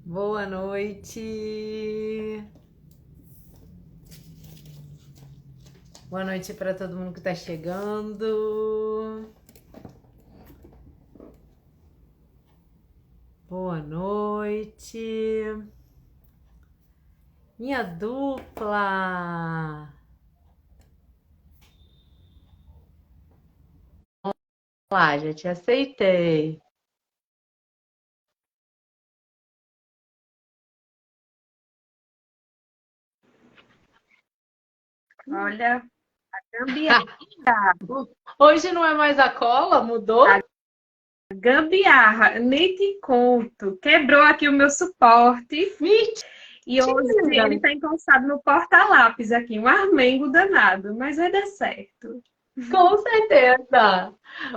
Boa noite. Boa noite para todo mundo que está chegando. Boa noite. Minha dupla. Vamos lá, já te aceitei. Olha, a gambiarra, Hoje não é mais a cola, mudou? a gambiarra, nem te conto. Quebrou aqui o meu suporte e hoje Mentira! ele está encostado no porta-lápis aqui, um armengo danado, mas vai dar certo. Com certeza.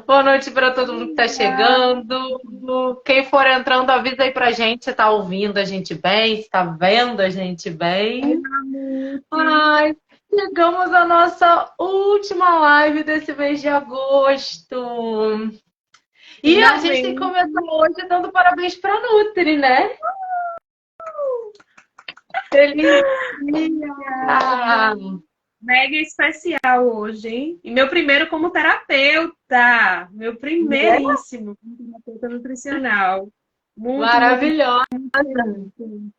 Boa noite para todo mundo que está chegando. Quem for entrando, avisa aí pra gente se está ouvindo a gente bem, se está vendo a gente Oi, bem. Mamute. Ai, chegamos à nossa última live desse mês de agosto. E a gente tem que Finalmente. começar hoje dando parabéns para a Nutri, né? Feliz dia! Mega especial hoje, hein? E meu primeiro como terapeuta. Meu Né? primeiríssimo como terapeuta nutricional. Muito, muito, Maravilhosa! muito.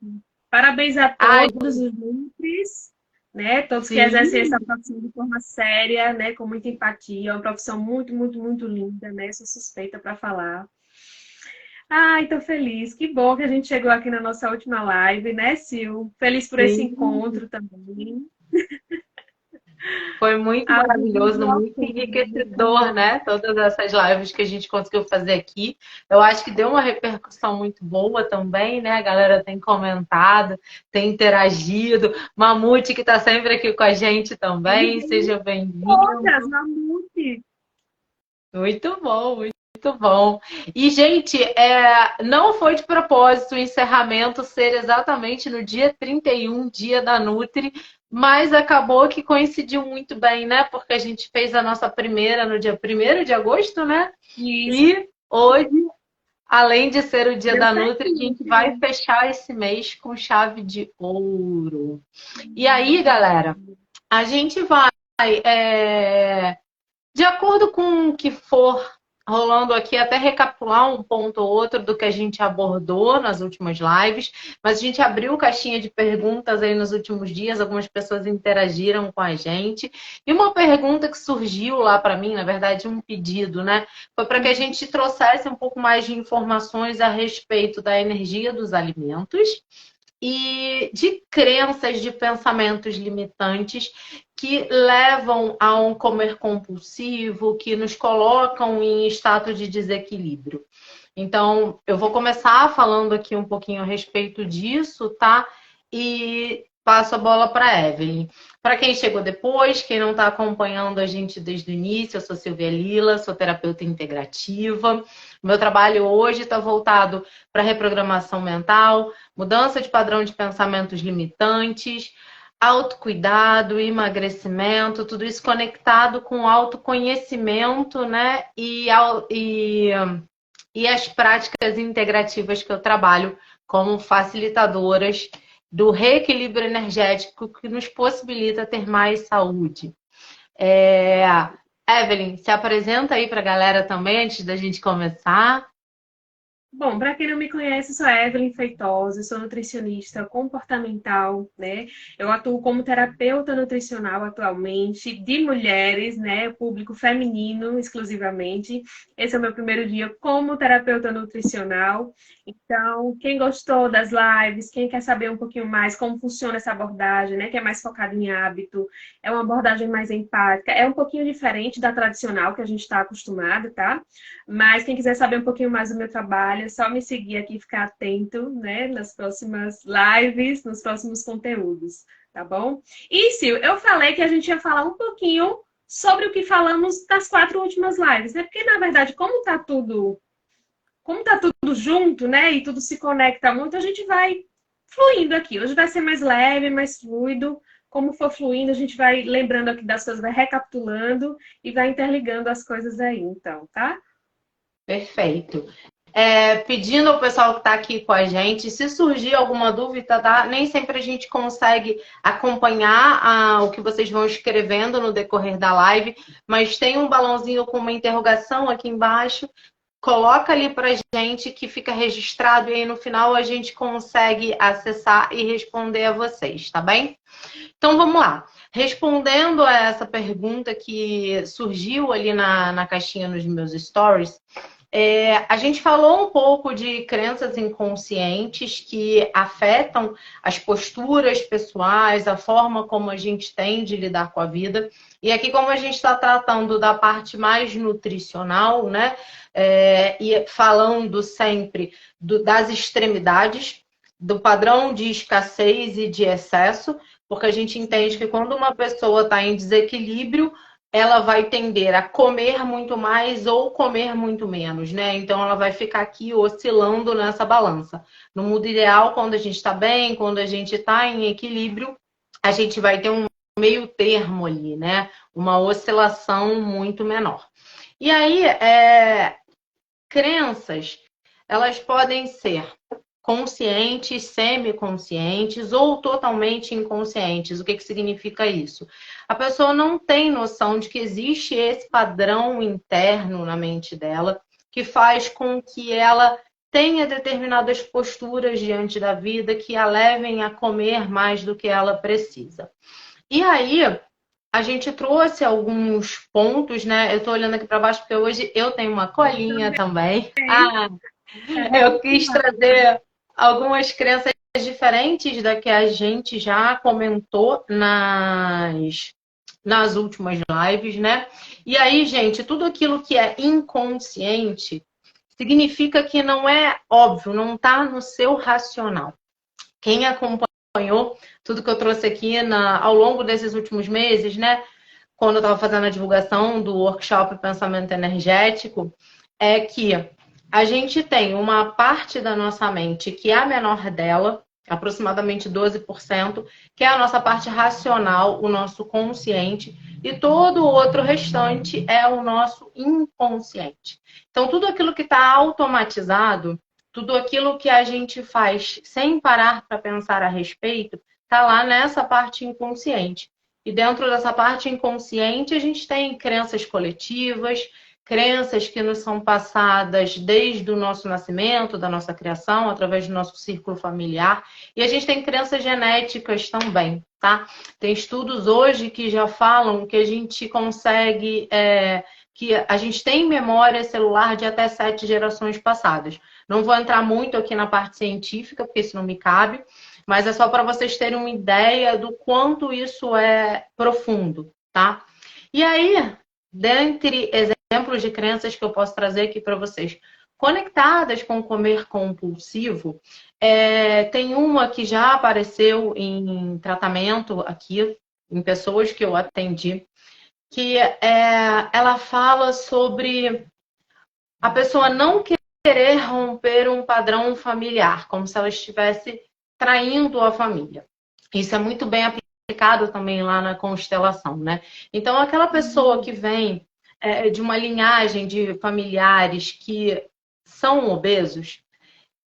Parabéns a Ai, todos os Nutris, né? Todos que exercem essa sim. profissão de forma séria, né? Com muita empatia. É uma profissão muito, muito, muito linda, né? Sou suspeita para falar. Ai, tô feliz. Que bom que a gente chegou aqui na nossa última live, né, Sil? Feliz por esse Sim. encontro também. Foi muito Ao vivo maravilhoso, e ao muito cores. enriquecedor, né? Todas essas lives que a gente conseguiu fazer aqui. Eu acho que deu uma repercussão muito boa também, né? A galera tem comentado, tem interagido. Mamute, que está sempre aqui com a gente também, seja Todas, bem-vindo. Mamute. Muito bom, muito bom. E, gente, não foi de propósito o encerramento ser exatamente no dia 31, dia da Nutri, mas acabou que coincidiu muito bem, né? Porque a gente fez a nossa primeira no dia 1º de agosto, né? Isso, E hoje, além de ser o dia deu da Nutri, a certinho. gente vai fechar esse mês com chave de ouro. E aí, galera, a gente vai. é, de acordo com o que for rolando aqui, até recapitular um ponto ou outro do que a gente abordou nas últimas lives, mas a gente abriu caixinha de perguntas aí nos últimos dias, algumas pessoas interagiram com a gente, e uma pergunta que surgiu lá para mim, na verdade, um pedido, né? Foi para que a gente trouxesse um pouco mais de informações a respeito da energia dos alimentos e de crenças, de pensamentos limitantes que levam a um comer compulsivo, que nos colocam em estado de desequilíbrio. Então, eu vou começar falando aqui um pouquinho a respeito disso, tá? E passo a bola para Evelyn. Para quem chegou depois, quem não está acompanhando a gente desde o início, eu sou Silvia Lila, sou terapeuta integrativa. Meu trabalho hoje está voltado para reprogramação mental, mudança de padrão de pensamentos limitantes, autocuidado, emagrecimento, tudo isso conectado com autoconhecimento, né? E as práticas integrativas que eu trabalho como facilitadoras do reequilíbrio energético que nos possibilita ter mais saúde. É... Evelyn, se apresenta aí para a galera também antes da gente começar. Bom, para quem não me conhece, sou Evelyn Feitosa, sou nutricionista comportamental, né? Eu atuo como terapeuta nutricional atualmente de mulheres, né? Público feminino exclusivamente. Esse é o meu primeiro dia como terapeuta nutricional. Então, quem gostou das lives, quem quer saber um pouquinho mais como funciona essa abordagem, né? Que é mais focada em hábito, é uma abordagem mais empática, é um pouquinho diferente da tradicional que a gente está acostumado, tá? Mas quem quiser saber um pouquinho mais do meu trabalho, é só me seguir aqui e ficar atento, né, nas próximas lives, nos próximos conteúdos, tá bom? E, Sil, eu falei que a gente ia falar um pouquinho sobre o que falamos das 4 últimas lives, né? Porque, na verdade, como tá tudo junto, né, e tudo se conecta muito, a gente vai fluindo aqui. Hoje vai ser mais leve, mais fluido. Como for fluindo, a gente vai lembrando aqui das coisas, vai recapitulando e vai interligando as coisas aí, então, tá? Perfeito. pedindo ao pessoal que está aqui com a gente, se surgir alguma dúvida, tá? Nem sempre a gente consegue acompanhar o que vocês vão escrevendo no decorrer da live, mas tem um balãozinho com uma interrogação aqui embaixo. Coloca ali pra gente que fica registrado e aí no final a gente consegue acessar e responder a vocês, tá bem? Então vamos lá. Respondendo a essa pergunta que surgiu ali na caixinha nos meus stories, a gente falou um pouco de crenças inconscientes que afetam as posturas pessoais, a forma como a gente tem de lidar com a vida. E aqui, como a gente está tratando da parte mais nutricional, né? E falando sempre das extremidades, do padrão de escassez e de excesso, porque a gente entende que quando uma pessoa está em desequilíbrio, ela vai tender a comer muito mais ou comer muito menos, né? Então ela vai ficar aqui oscilando nessa balança. No mundo ideal, quando a gente está bem, quando a gente está em equilíbrio, a gente vai ter um meio termo ali, né? Uma oscilação muito menor. E aí, crenças, elas podem ser conscientes, semiconscientes ou totalmente inconscientes. O que significa isso? A pessoa não tem noção de que existe esse padrão interno na mente dela que faz com que ela tenha determinadas posturas diante da vida que a levem a comer mais do que ela precisa. E aí, a gente trouxe alguns pontos, né? Eu tô olhando aqui para baixo porque hoje eu tenho uma colinha também. Eu quis trazer algumas crenças diferentes da que a gente já comentou nas últimas lives, né? E aí, gente, tudo aquilo que é inconsciente significa que não é óbvio, não está no seu racional. Quem acompanhou tudo que eu trouxe aqui ao longo desses últimos meses, né? Quando eu estava fazendo a divulgação do workshop Pensamento Energético, é que a gente tem uma parte da nossa mente que é a menor dela, aproximadamente 12%, que é a nossa parte racional, o nosso consciente, e todo o outro restante é o nosso inconsciente. Então, tudo aquilo que está automatizado, tudo aquilo que a gente faz sem parar para pensar a respeito, está lá nessa parte inconsciente. E dentro dessa parte inconsciente, a gente tem crenças coletivas, crenças que nos são passadas desde o nosso nascimento, da nossa criação, através do nosso círculo familiar. E a gente tem crenças genéticas também, tá? Tem estudos hoje que já falam que a gente consegue, que a gente tem memória celular de até 7 gerações passadas. Não vou entrar muito aqui na parte científica, porque isso não me cabe, mas é só para vocês terem uma ideia do quanto isso é profundo, tá? E aí, dentre exemplos de crenças que eu posso trazer aqui para vocês, conectadas com o comer compulsivo, tem uma que já apareceu em tratamento aqui, em pessoas que eu atendi, que ela fala sobre a pessoa não querer romper um padrão familiar, como se ela estivesse traindo a família. Isso é muito bem aplicado também lá na constelação, né? Então, aquela pessoa que vem de uma linhagem de familiares que são obesos,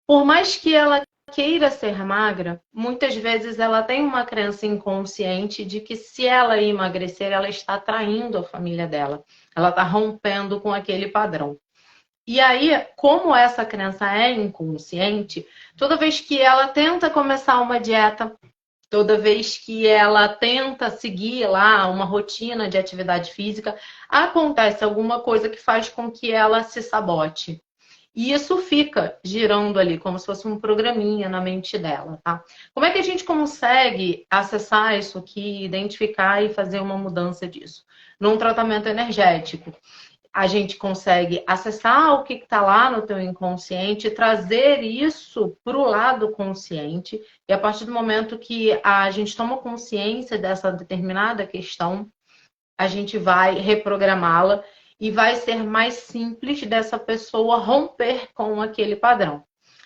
por mais que ela queira ser magra, muitas vezes ela tem uma crença inconsciente de que se ela emagrecer, ela está traindo a família dela. Ela está rompendo com aquele padrão. E aí, como essa crença é inconsciente, toda vez que ela tenta começar uma dieta, toda vez que ela tenta seguir lá uma rotina de atividade física, acontece alguma coisa que faz com que ela se sabote. E isso fica girando ali, como se fosse um programinha na mente dela, tá? Como é que a gente consegue acessar isso aqui, identificar e fazer uma mudança disso? Num tratamento energético. A gente consegue acessar o que está lá no teu inconsciente, trazer isso para o lado consciente, e a partir do momento que a gente toma consciência dessa determinada questão, a gente vai reprogramá-la e vai ser mais simples dessa pessoa romper com aquele padrão.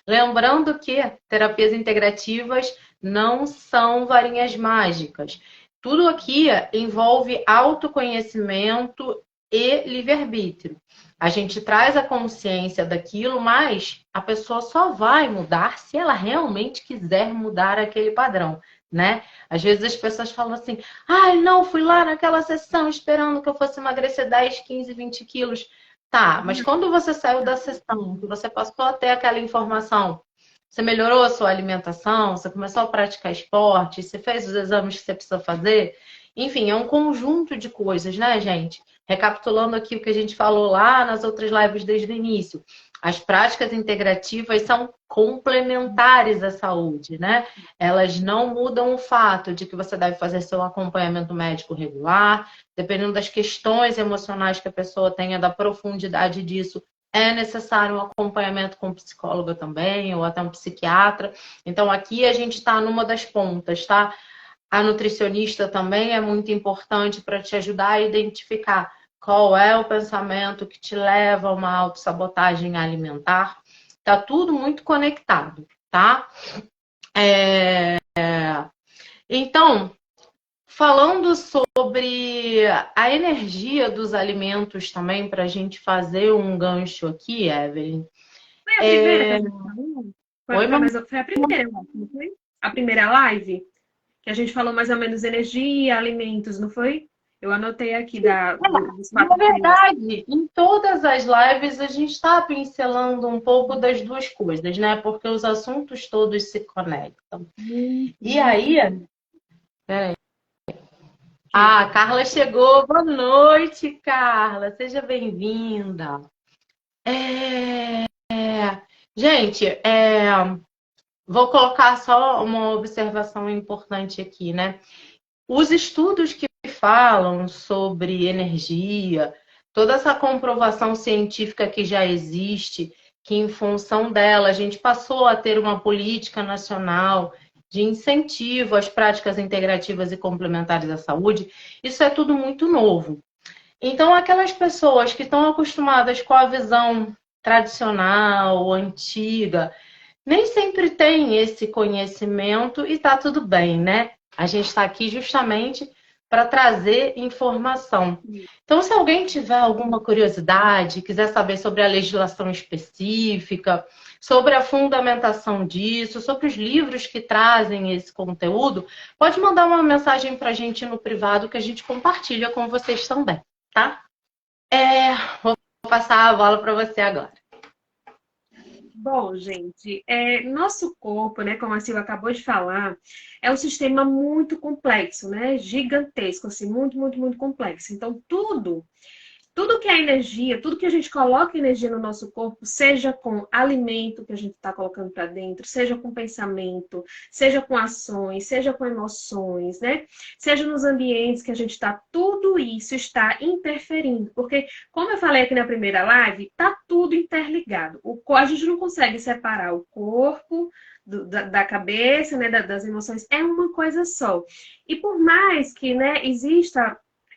Lembrando que terapias integrativas não são varinhas mágicas. Tudo aqui envolve autoconhecimento e livre-arbítrio. A gente traz a consciência daquilo, mas a pessoa só vai mudar se ela realmente quiser mudar aquele padrão, né? Às vezes as pessoas falam assim, ai, não, fui lá naquela sessão esperando que eu fosse emagrecer 10, 15, 20 quilos. Tá, mas quando você saiu da sessão, que você passou a ter aquela informação, você melhorou a sua alimentação, você começou a praticar esporte, você fez os exames que você precisa fazer. Enfim, é um conjunto de coisas, né, gente? Recapitulando aqui o que a gente falou lá nas outras lives desde o início. As práticas integrativas são complementares à saúde, né? Elas não mudam o fato de que você deve fazer seu acompanhamento médico regular, dependendo das questões emocionais que a pessoa tenha, da profundidade disso, é necessário um acompanhamento com um psicólogo também, ou até um psiquiatra. Então, aqui a gente está numa das pontas, tá? A nutricionista também é muito importante para te ajudar a identificar qual é o pensamento que te leva a uma autossabotagem alimentar. Tá tudo muito conectado, tá? Então, falando sobre a energia dos alimentos também, para a gente fazer um gancho aqui, Evelyn. Foi a primeira que a gente falou? Foi a primeira, não foi? A primeira live? Que a gente falou mais ou menos energia, alimentos, não foi? Eu anotei aqui dos 4 Na verdade, em todas as lives a gente está pincelando um pouco das duas coisas, né? Porque os assuntos todos se conectam. E aí, peraí. Ah, a Carla chegou. Boa noite, Carla. Seja bem-vinda. Gente, vou colocar só uma observação importante aqui, né? Os estudos que falam sobre energia, toda essa comprovação científica que já existe, que em função dela a gente passou a ter uma política nacional de incentivo às práticas integrativas e complementares à saúde, isso é tudo muito novo. Então, aquelas pessoas que estão acostumadas com a visão tradicional, antiga, nem sempre têm esse conhecimento e tá tudo bem, né? A gente está aqui justamente para trazer informação. Então, se alguém tiver alguma curiosidade, quiser saber sobre a legislação específica, sobre a fundamentação disso, sobre os livros que trazem esse conteúdo, pode mandar uma mensagem para a gente no privado que a gente compartilha com vocês também, tá? Vou passar a bola para você agora. Bom, gente, nosso corpo, né, como a Silvia acabou de falar, é um sistema muito complexo, né? Gigantesco, assim, muito, muito, muito complexo. Então, tudo que é energia, tudo que a gente coloca energia no nosso corpo, seja com alimento que a gente está colocando para dentro, seja com pensamento, seja com ações, seja com emoções, né? Seja nos ambientes que a gente está, tudo isso está interferindo. Porque, como eu falei aqui na primeira live, está tudo interligado. A gente não consegue separar o corpo da cabeça, né, das emoções, é uma coisa só. E por mais que, né,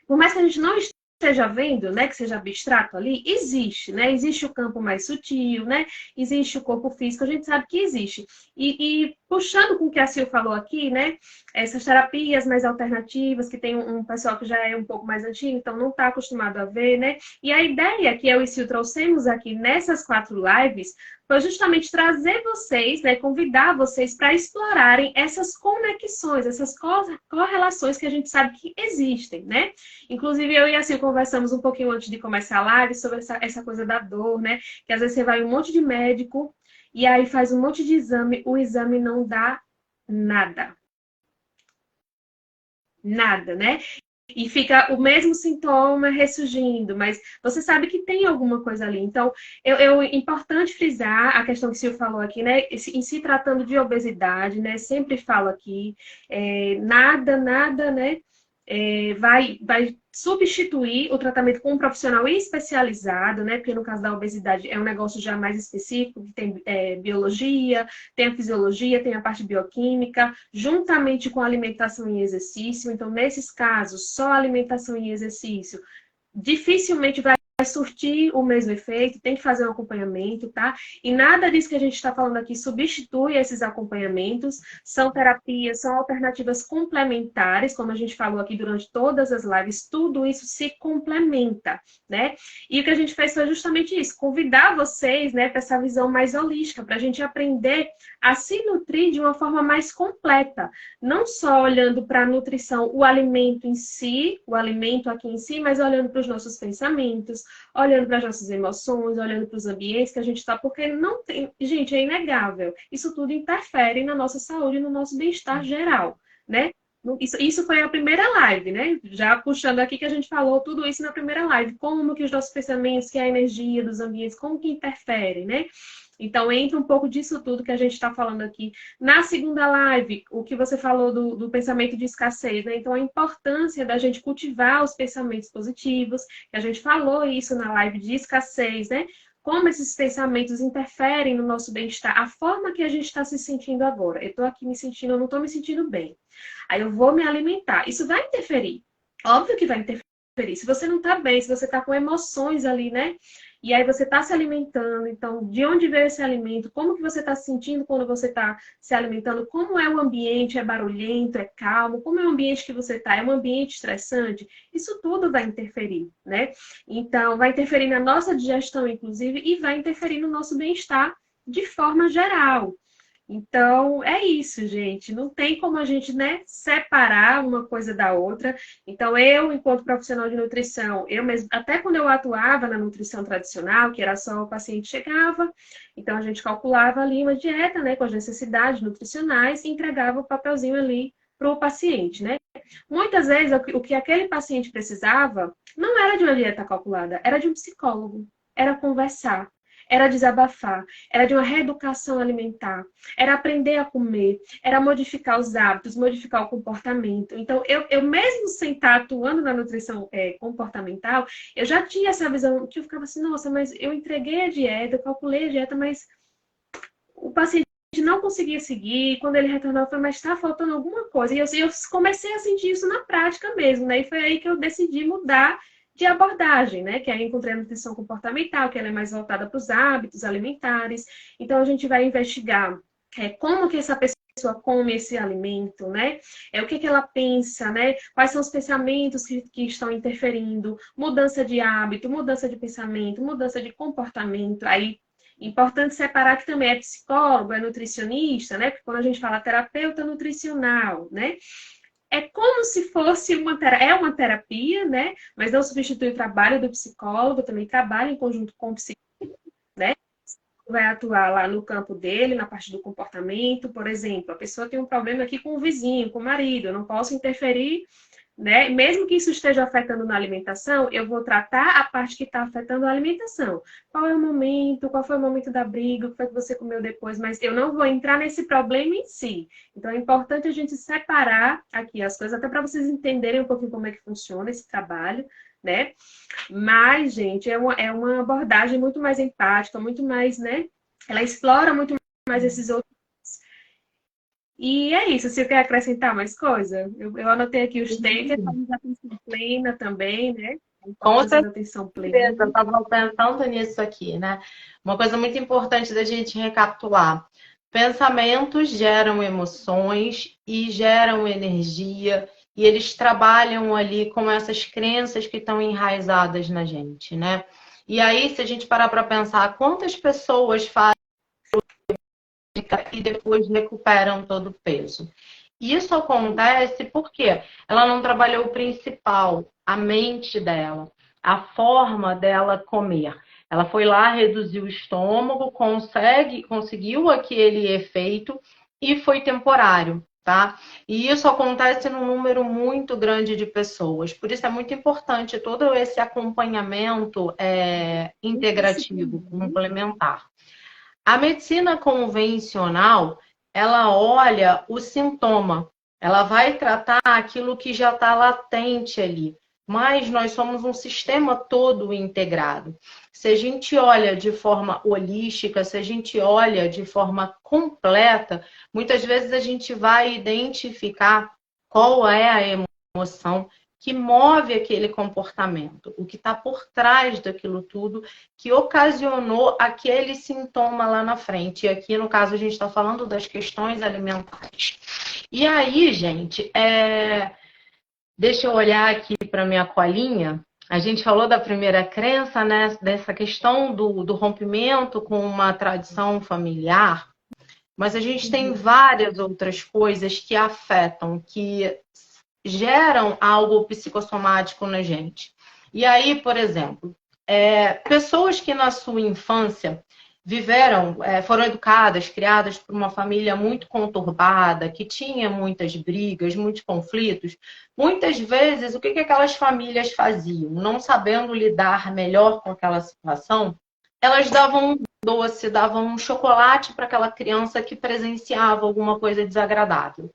por mais que a gente não esteja vendo, né, que seja abstrato ali, existe, né? Existe o campo mais sutil, né? Existe o corpo físico, a gente sabe que existe. E puxando com o que a Sil falou aqui, né? Essas terapias mais alternativas, que tem um pessoal que já é um pouco mais antigo, então não está acostumado a ver, né? E a ideia que eu e Sil trouxemos aqui nessas 4 lives foi justamente trazer vocês, né, convidar vocês para explorarem essas conexões, essas correlações que a gente sabe que existem, né? Inclusive, eu e a Sil conversamos um pouquinho antes de começar a live sobre essa coisa da dor, né? Que às vezes você vai em um monte de médico e aí faz um monte de exame, o exame não dá nada. Nada, né? E fica o mesmo sintoma ressurgindo, mas você sabe que tem alguma coisa ali. Então, é importante frisar a questão que o Silvio falou aqui, né? Em se tratando de obesidade, né? Sempre falo aqui, nada, né? Vai substituir o tratamento com um profissional especializado, né? Porque no caso da obesidade é um negócio já mais específico, que tem biologia, tem a fisiologia, tem a parte bioquímica, juntamente com a alimentação e exercício. Então, nesses casos, só alimentação e exercício dificilmente vai surtir o mesmo efeito, tem que fazer um acompanhamento, tá? E nada disso que a gente está falando aqui substitui esses acompanhamentos, são terapias, são alternativas complementares, como a gente falou aqui durante todas as lives, tudo isso se complementa, né? E o que a gente fez foi justamente isso, convidar vocês, né, para essa visão mais holística, para a gente aprender a se nutrir de uma forma mais completa, não só olhando para a nutrição, o alimento em si, o alimento aqui em si, mas olhando para os nossos pensamentos, olhando para as nossas emoções, olhando para os ambientes que a gente está, porque não tem, gente, é inegável. Isso tudo interfere na nossa saúde, no nosso bem-estar geral, né? Isso foi a primeira live, né? Já puxando aqui que a gente falou tudo isso na primeira live, como que os nossos pensamentos, que a energia dos ambientes, como que interfere, né? Então, entra um pouco disso tudo que a gente está falando aqui. Na segunda live, o que você falou do pensamento de escassez, né? Então, a importância da gente cultivar os pensamentos positivos, que a gente falou isso na live de escassez, né? Como esses pensamentos interferem no nosso bem-estar, a forma que a gente está se sentindo agora. Eu estou aqui me sentindo, eu não estou me sentindo bem. Aí eu vou me alimentar. Isso vai interferir. Óbvio que vai interferir. Se você não está bem, se você está com emoções ali, né? E aí você está se alimentando, então, de onde veio esse alimento? Como que você está se sentindo quando você está se alimentando? Como é o ambiente? É barulhento? É calmo? Como é o ambiente que você está? É um ambiente estressante? Isso tudo vai interferir, né? Então, vai interferir na nossa digestão, inclusive, e vai interferir no nosso bem-estar de forma geral. Então, é isso, gente. Não tem como a gente, né, separar uma coisa da outra. Então, eu, enquanto profissional de nutrição, eu mesmo, até quando eu atuava na nutrição tradicional, que era só o paciente chegava, então a gente calculava ali uma dieta, né, com as necessidades nutricionais e entregava o papelzinho ali para o paciente, né? Muitas vezes, o que aquele paciente precisava não era de uma dieta calculada, era de um psicólogo, era conversar. Era desabafar, era de uma reeducação alimentar, era aprender a comer, era modificar os hábitos, modificar o comportamento. Então, eu mesmo sem estar atuando na nutrição comportamental, eu já tinha essa visão que eu ficava assim, nossa, mas eu entreguei a dieta, eu calculei a dieta, mas o paciente não conseguia seguir, quando ele retornava, eu falei, mas está faltando alguma coisa. E eu comecei a sentir isso na prática mesmo, né? E foi aí que eu decidi mudar de abordagem, né? Que aí eu encontrei a nutrição comportamental, que ela é mais voltada para os hábitos alimentares. Então, a gente vai investigar como que essa pessoa come esse alimento, né? O que ela pensa, né? Quais são os pensamentos que estão interferindo, mudança de hábito, mudança de pensamento, mudança de comportamento. Aí, importante separar que também é psicólogo, é nutricionista, né? Porque quando a gente fala terapeuta nutricional, né? É como se fosse uma terapia, né? Mas não substitui o trabalho do psicólogo, também trabalha em conjunto com o psicólogo, né? Vai atuar lá no campo dele, na parte do comportamento, por exemplo, a pessoa tem um problema aqui com o vizinho, com o marido, eu não posso interferir, né? Mesmo que isso esteja afetando na alimentação, eu vou tratar a parte que está afetando a alimentação. Qual é o momento? Qual foi o momento da briga? O que foi que você comeu depois? Mas eu não vou entrar nesse problema em si. Então é importante a gente separar aqui as coisas, até para vocês entenderem um pouquinho como é que funciona esse trabalho, né? Mas, gente, é uma abordagem muito mais empática, muito mais, né? Ela explora muito mais esses outros. E é isso. Você quer acrescentar mais coisa? Eu anotei aqui os temas, a atenção plena também, né? Com A atenção plena. certeza, eu estava pensando nisso aqui, né? Uma coisa muito importante da gente recapitular. Pensamentos geram emoções e geram energia, e eles trabalham ali com essas crenças que estão enraizadas na gente, né? E aí, se a gente parar para pensar, quantas pessoas fazem e depois recuperam todo o peso? Isso acontece porque ela não trabalhou o principal, a mente dela, a forma dela comer. Ela foi lá, reduziu o estômago, conseguiu aquele efeito e foi temporário, tá? E isso acontece num número muito grande de pessoas. Por isso é muito importante todo esse acompanhamento integrativo, complementar. A medicina convencional, ela olha o sintoma, ela vai tratar aquilo que já está latente ali. Mas nós somos um sistema todo integrado. Se a gente olha de forma holística, se a gente olha de forma completa, muitas vezes a gente vai identificar qual é a emoção que move aquele comportamento, o que está por trás daquilo tudo que ocasionou aquele sintoma lá na frente. E aqui, no caso, a gente está falando das questões alimentares. E aí, gente, deixa eu olhar aqui para minha colinha. A gente falou da primeira crença, né? Dessa questão do rompimento com uma tradição familiar, mas a gente tem várias outras coisas que afetam, que geram algo psicossomático na gente. E aí, por exemplo, pessoas que na sua infância foram educadas, criadas por uma família muito conturbada, que tinha muitas brigas, muitos conflitos, muitas vezes o que aquelas famílias faziam? Não sabendo lidar melhor com aquela situação, elas davam um doce, davam um chocolate para aquela criança que presenciava alguma coisa desagradável.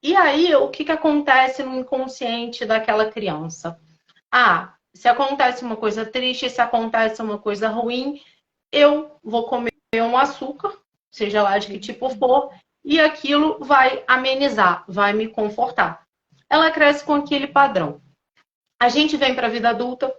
E aí, o que acontece no inconsciente daquela criança? Se acontece uma coisa triste, se acontece uma coisa ruim, eu vou comer um açúcar, seja lá de que tipo for, e aquilo vai amenizar, vai me confortar. Ela cresce com aquele padrão. A gente vem para a vida adulta,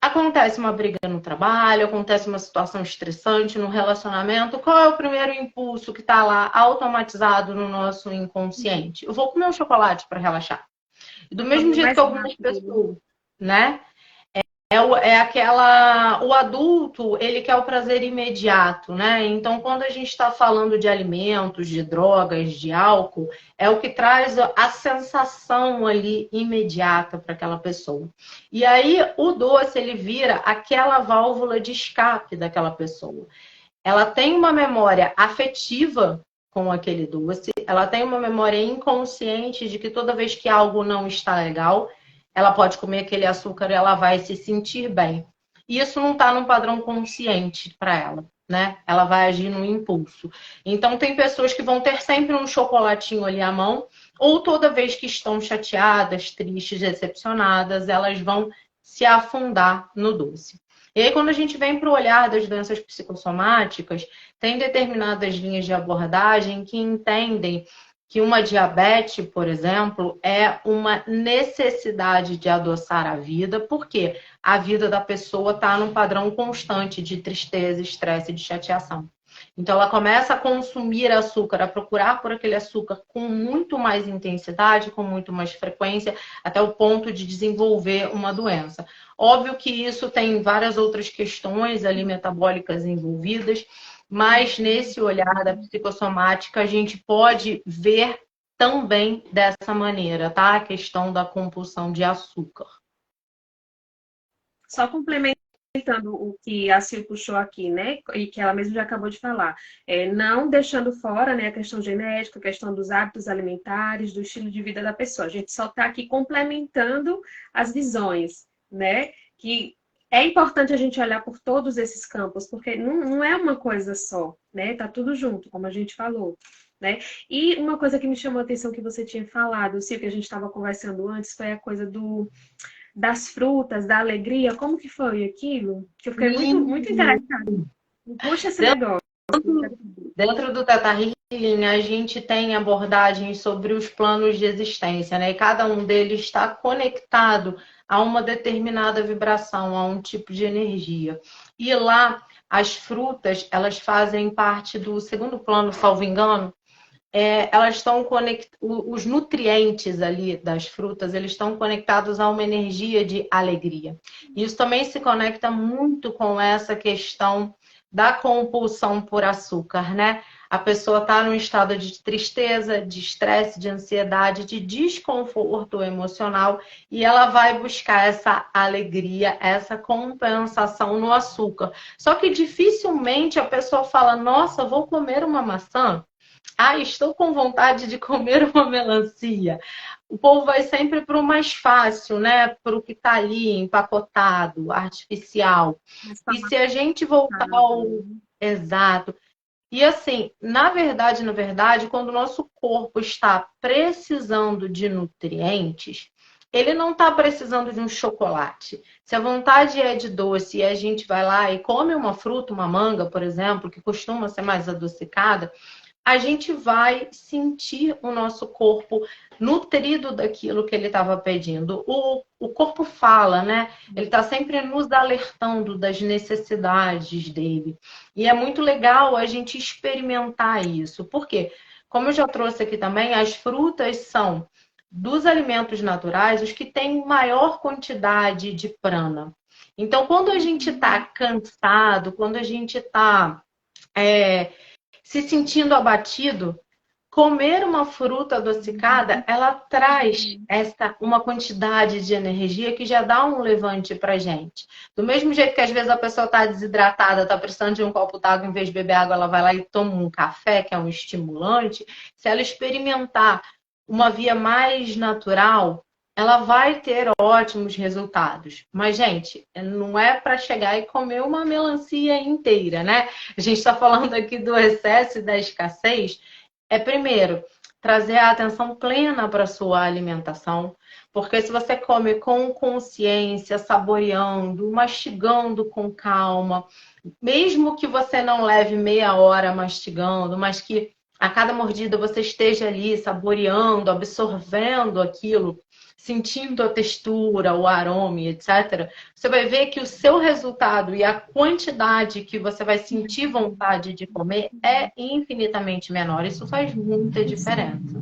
acontece uma briga no trabalho, acontece uma situação estressante no relacionamento, qual é o primeiro impulso que está lá automatizado no nosso inconsciente? Eu vou comer um chocolate para relaxar. E do mesmo jeito que algumas pessoas, né? O adulto, ele quer o prazer imediato, né? Então, quando a gente está falando de alimentos, de drogas, de álcool, é o que traz a sensação ali imediata para aquela pessoa. E aí, o doce, ele vira aquela válvula de escape daquela pessoa. Ela tem uma memória afetiva com aquele doce, ela tem uma memória inconsciente de que toda vez que algo não está legal, ela pode comer aquele açúcar e ela vai se sentir bem. E isso não está num padrão consciente para ela, né? Ela vai agir no impulso. Então, tem pessoas que vão ter sempre um chocolatinho ali à mão, ou toda vez que estão chateadas, tristes, decepcionadas, elas vão se afundar no doce. E aí, quando a gente vem para o olhar das doenças psicossomáticas, tem determinadas linhas de abordagem que entendem que uma diabetes, por exemplo, é uma necessidade de adoçar a vida, porque a vida da pessoa está num padrão constante de tristeza, estresse e de chateação. Então, ela começa a consumir açúcar, a procurar por aquele açúcar com muito mais intensidade, com muito mais frequência, até o ponto de desenvolver uma doença. Óbvio que isso tem várias outras questões ali metabólicas envolvidas, mas nesse olhar da psicossomática a gente pode ver também dessa maneira, tá? A questão da compulsão de açúcar. Só complementando o que a Sil puxou aqui, né? E que ela mesma já acabou de falar. Não deixando fora, né, a questão genética, a questão dos hábitos alimentares, do estilo de vida da pessoa. A gente só está aqui complementando as visões, né? Que é importante a gente olhar por todos esses campos, porque não é uma coisa só, né? Tá tudo junto, como a gente falou, né? E uma coisa que me chamou a atenção que você tinha falado, Sil, que a gente estava conversando antes, foi a coisa das frutas, da alegria. Como que foi aquilo? Que eu fiquei muito interessada. Puxa esse negócio. Dentro do Teta Healing, a gente tem abordagens sobre os planos de existência, né? E cada um deles está conectado a uma determinada vibração, a um tipo de energia. E lá, as frutas, elas fazem parte do segundo plano, salvo engano. Elas estão os nutrientes ali das frutas, eles estão conectados a uma energia de alegria. Isso também se conecta muito com essa questão da compulsão por açúcar, né? A pessoa está num estado de tristeza, de estresse, de ansiedade, de desconforto emocional e ela vai buscar essa alegria, essa compensação no açúcar. Só que dificilmente a pessoa fala: nossa, vou comer uma maçã. Estou com vontade de comer uma melancia. O povo vai sempre para o mais fácil, né? Para o que está ali empacotado, artificial. E se a gente voltar ao exato. E assim, na verdade, quando o nosso corpo está precisando de nutrientes, ele não está precisando de um chocolate. Se a vontade é de doce e a gente vai lá e come uma fruta, uma manga, por exemplo, que costuma ser mais adocicada, a gente vai sentir o nosso corpo nutrido daquilo que ele estava pedindo. O corpo fala, né? Ele está sempre nos alertando das necessidades dele. E é muito legal a gente experimentar isso. Por quê? Como eu já trouxe aqui também, as frutas são dos alimentos naturais os que têm maior quantidade de prana. Então, quando a gente está cansado, quando a gente está se sentindo abatido, comer uma fruta adocicada, ela traz uma quantidade de energia que já dá um levante pra gente. Do mesmo jeito que às vezes a pessoa está desidratada, está precisando de um copo d'água, em vez de beber água, ela vai lá e toma um café, que é um estimulante. Se ela experimentar uma via mais natural, ela vai ter ótimos resultados. Mas, gente, não é para chegar e comer uma melancia inteira, né? A gente está falando aqui do excesso e da escassez. Primeiro, trazer a atenção plena para a sua alimentação, porque se você come com consciência, saboreando, mastigando com calma, mesmo que você não leve meia hora mastigando, mas que a cada mordida você esteja ali saboreando, absorvendo aquilo, sentindo a textura, o aroma, etc., você vai ver que o seu resultado e a quantidade que você vai sentir vontade de comer é infinitamente menor. Isso faz muita diferença.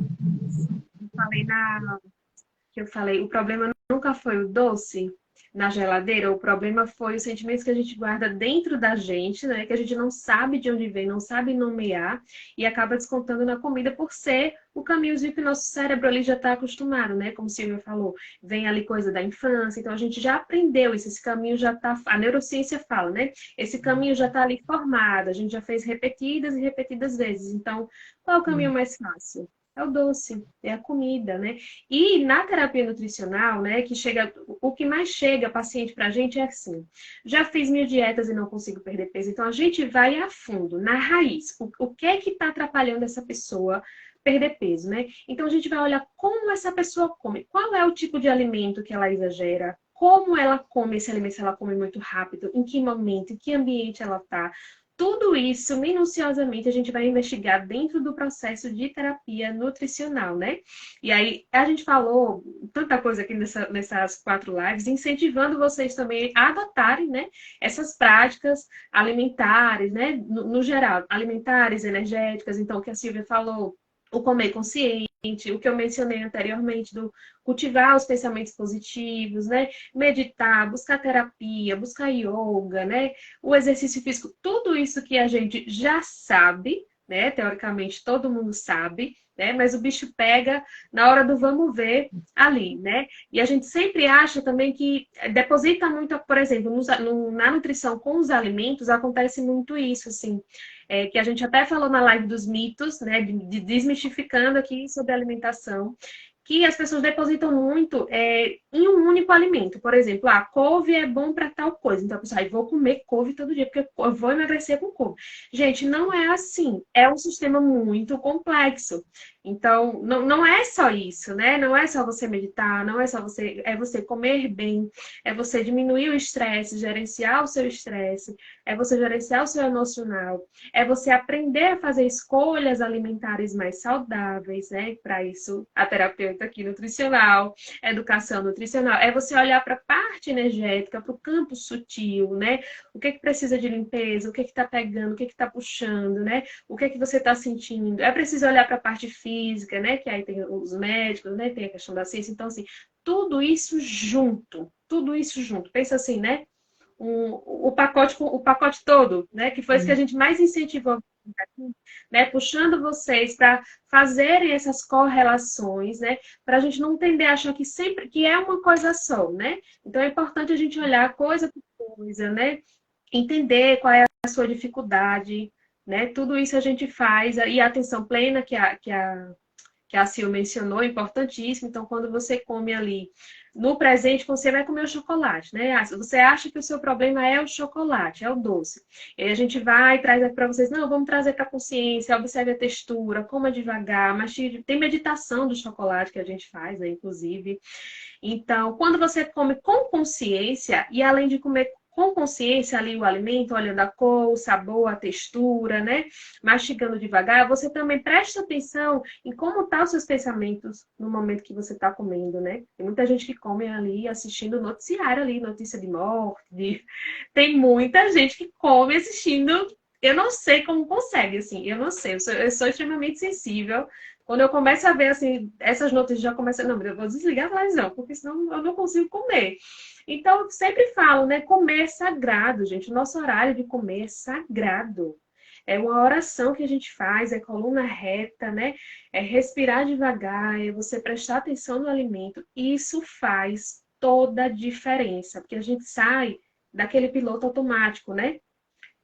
Eu falei, o problema nunca foi o doce na geladeira, o problema foi os sentimentos que a gente guarda dentro da gente, né? Que a gente não sabe de onde vem, não sabe nomear e acaba descontando na comida por ser o caminhozinho que o nosso cérebro ali já está acostumado, né? Como o Silvia falou, vem ali coisa da infância, então a gente já aprendeu isso, esse caminho já está, a neurociência fala, né? Esse caminho já está ali formado, a gente já fez repetidas e repetidas vezes. Então, qual é o caminho mais fácil? É o doce, é a comida, né? E na terapia nutricional, né, que chega, o que mais chega paciente pra gente é assim: já fiz 1.000 dietas e não consigo perder peso. Então a gente vai a fundo, na raiz. O que é que tá atrapalhando essa pessoa perder peso, né? Então a gente vai olhar como essa pessoa come, qual é o tipo de alimento que ela exagera, como ela come esse alimento, se ela come muito rápido, em que momento, em que ambiente ela tá. Tudo isso, minuciosamente, a gente vai investigar dentro do processo de terapia nutricional, né? E aí, a gente falou tanta coisa aqui nessas 4 lives, incentivando vocês também a adotarem, né, essas práticas alimentares, né, no geral, alimentares, energéticas, então, o que a Silvia falou, o comer consciente, o que eu mencionei anteriormente, do cultivar os pensamentos positivos, né? Meditar, buscar terapia, buscar yoga, né? O exercício físico, tudo isso que a gente já sabe, né? Teoricamente todo mundo sabe, né? Mas o bicho pega na hora do vamos ver ali, né? E a gente sempre acha também que deposita muito, por exemplo, na nutrição com os alimentos acontece muito isso, assim, que a gente até falou na live dos mitos, né? De desmistificando aqui sobre alimentação, que as pessoas depositam muito em um único alimento. Por exemplo, couve é bom para tal coisa. Então, a pessoa, vou comer couve todo dia, porque eu vou emagrecer com couve. Gente, não é assim. É um sistema muito complexo. Então, não é só isso, né? Não é só você meditar, não é só você... É você comer bem, é você diminuir o estresse, gerenciar o seu estresse, é você gerenciar o seu emocional, é você aprender a fazer escolhas alimentares mais saudáveis, né? Para isso, a terapeuta aqui nutricional, educação nutricional, é você olhar para a parte energética, para o campo sutil, né? O que é que precisa de limpeza, o que é que está pegando, o que é que está puxando, né? O que é que você está sentindo. É preciso olhar para a parte física, né? Que aí tem os médicos, né? Tem a questão da ciência. Então, assim, tudo isso junto, tudo isso junto. Pensa assim, né? O pacote todo, né? Que foi isso que a gente mais incentivou, né? Puxando vocês para fazerem essas correlações, né? Para a gente não tender a achar que sempre que é uma coisa só, né? Então é importante a gente olhar coisa por coisa, né? Entender qual é a sua dificuldade, né? Tudo isso a gente faz, e a atenção plena que a Sil mencionou, importantíssimo. Então, quando você come ali no presente, você vai comer o chocolate, né? Você acha que o seu problema é o chocolate, é o doce. E aí a gente vai trazer para vocês, não, vamos trazer para a consciência, observe a textura, coma devagar, mastigue. Tem meditação do chocolate que a gente faz, né, inclusive. Então, quando você come com consciência, e além de comer com consciência ali o alimento, olhando a cor, o sabor, a textura, né? Mastigando devagar, você também presta atenção em como estão os seus pensamentos no momento que você está comendo, né? Tem muita gente que come ali assistindo noticiário ali, notícia de morte, tem muita gente que come assistindo. Eu não sei como consegue, assim, eu não sei, eu sou extremamente sensível. Quando eu começo a ver, assim, essas notícias já começam, não, eu vou desligar a televisão, porque senão eu não consigo comer. Então, eu sempre falo, né, comer é sagrado, gente, o nosso horário de comer é sagrado. É uma oração que a gente faz, é coluna reta, né? É respirar devagar, é você prestar atenção no alimento. Isso faz toda a diferença, porque a gente sai daquele piloto automático, né?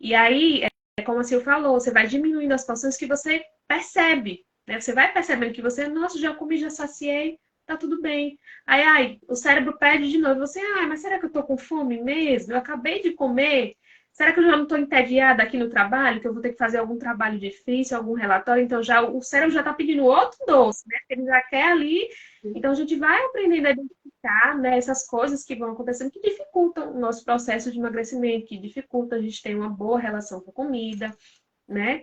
E aí, é como a Sil falou, você vai diminuindo as porções que você percebe, né? Você vai percebendo que você, nossa, já comi, já saciei, tá tudo bem. Aí, o cérebro pede de novo, você, mas será que eu tô com fome mesmo? Eu acabei de comer. Será que eu já não estou entediada aqui no trabalho, que eu vou ter que fazer algum trabalho difícil, algum relatório? Então, já o cérebro já está pedindo outro doce, né? Ele já quer ali. Então, a gente vai aprendendo a identificar, né, essas coisas que vão acontecendo que dificultam o nosso processo de emagrecimento, que dificultam a gente ter uma boa relação com a comida, né?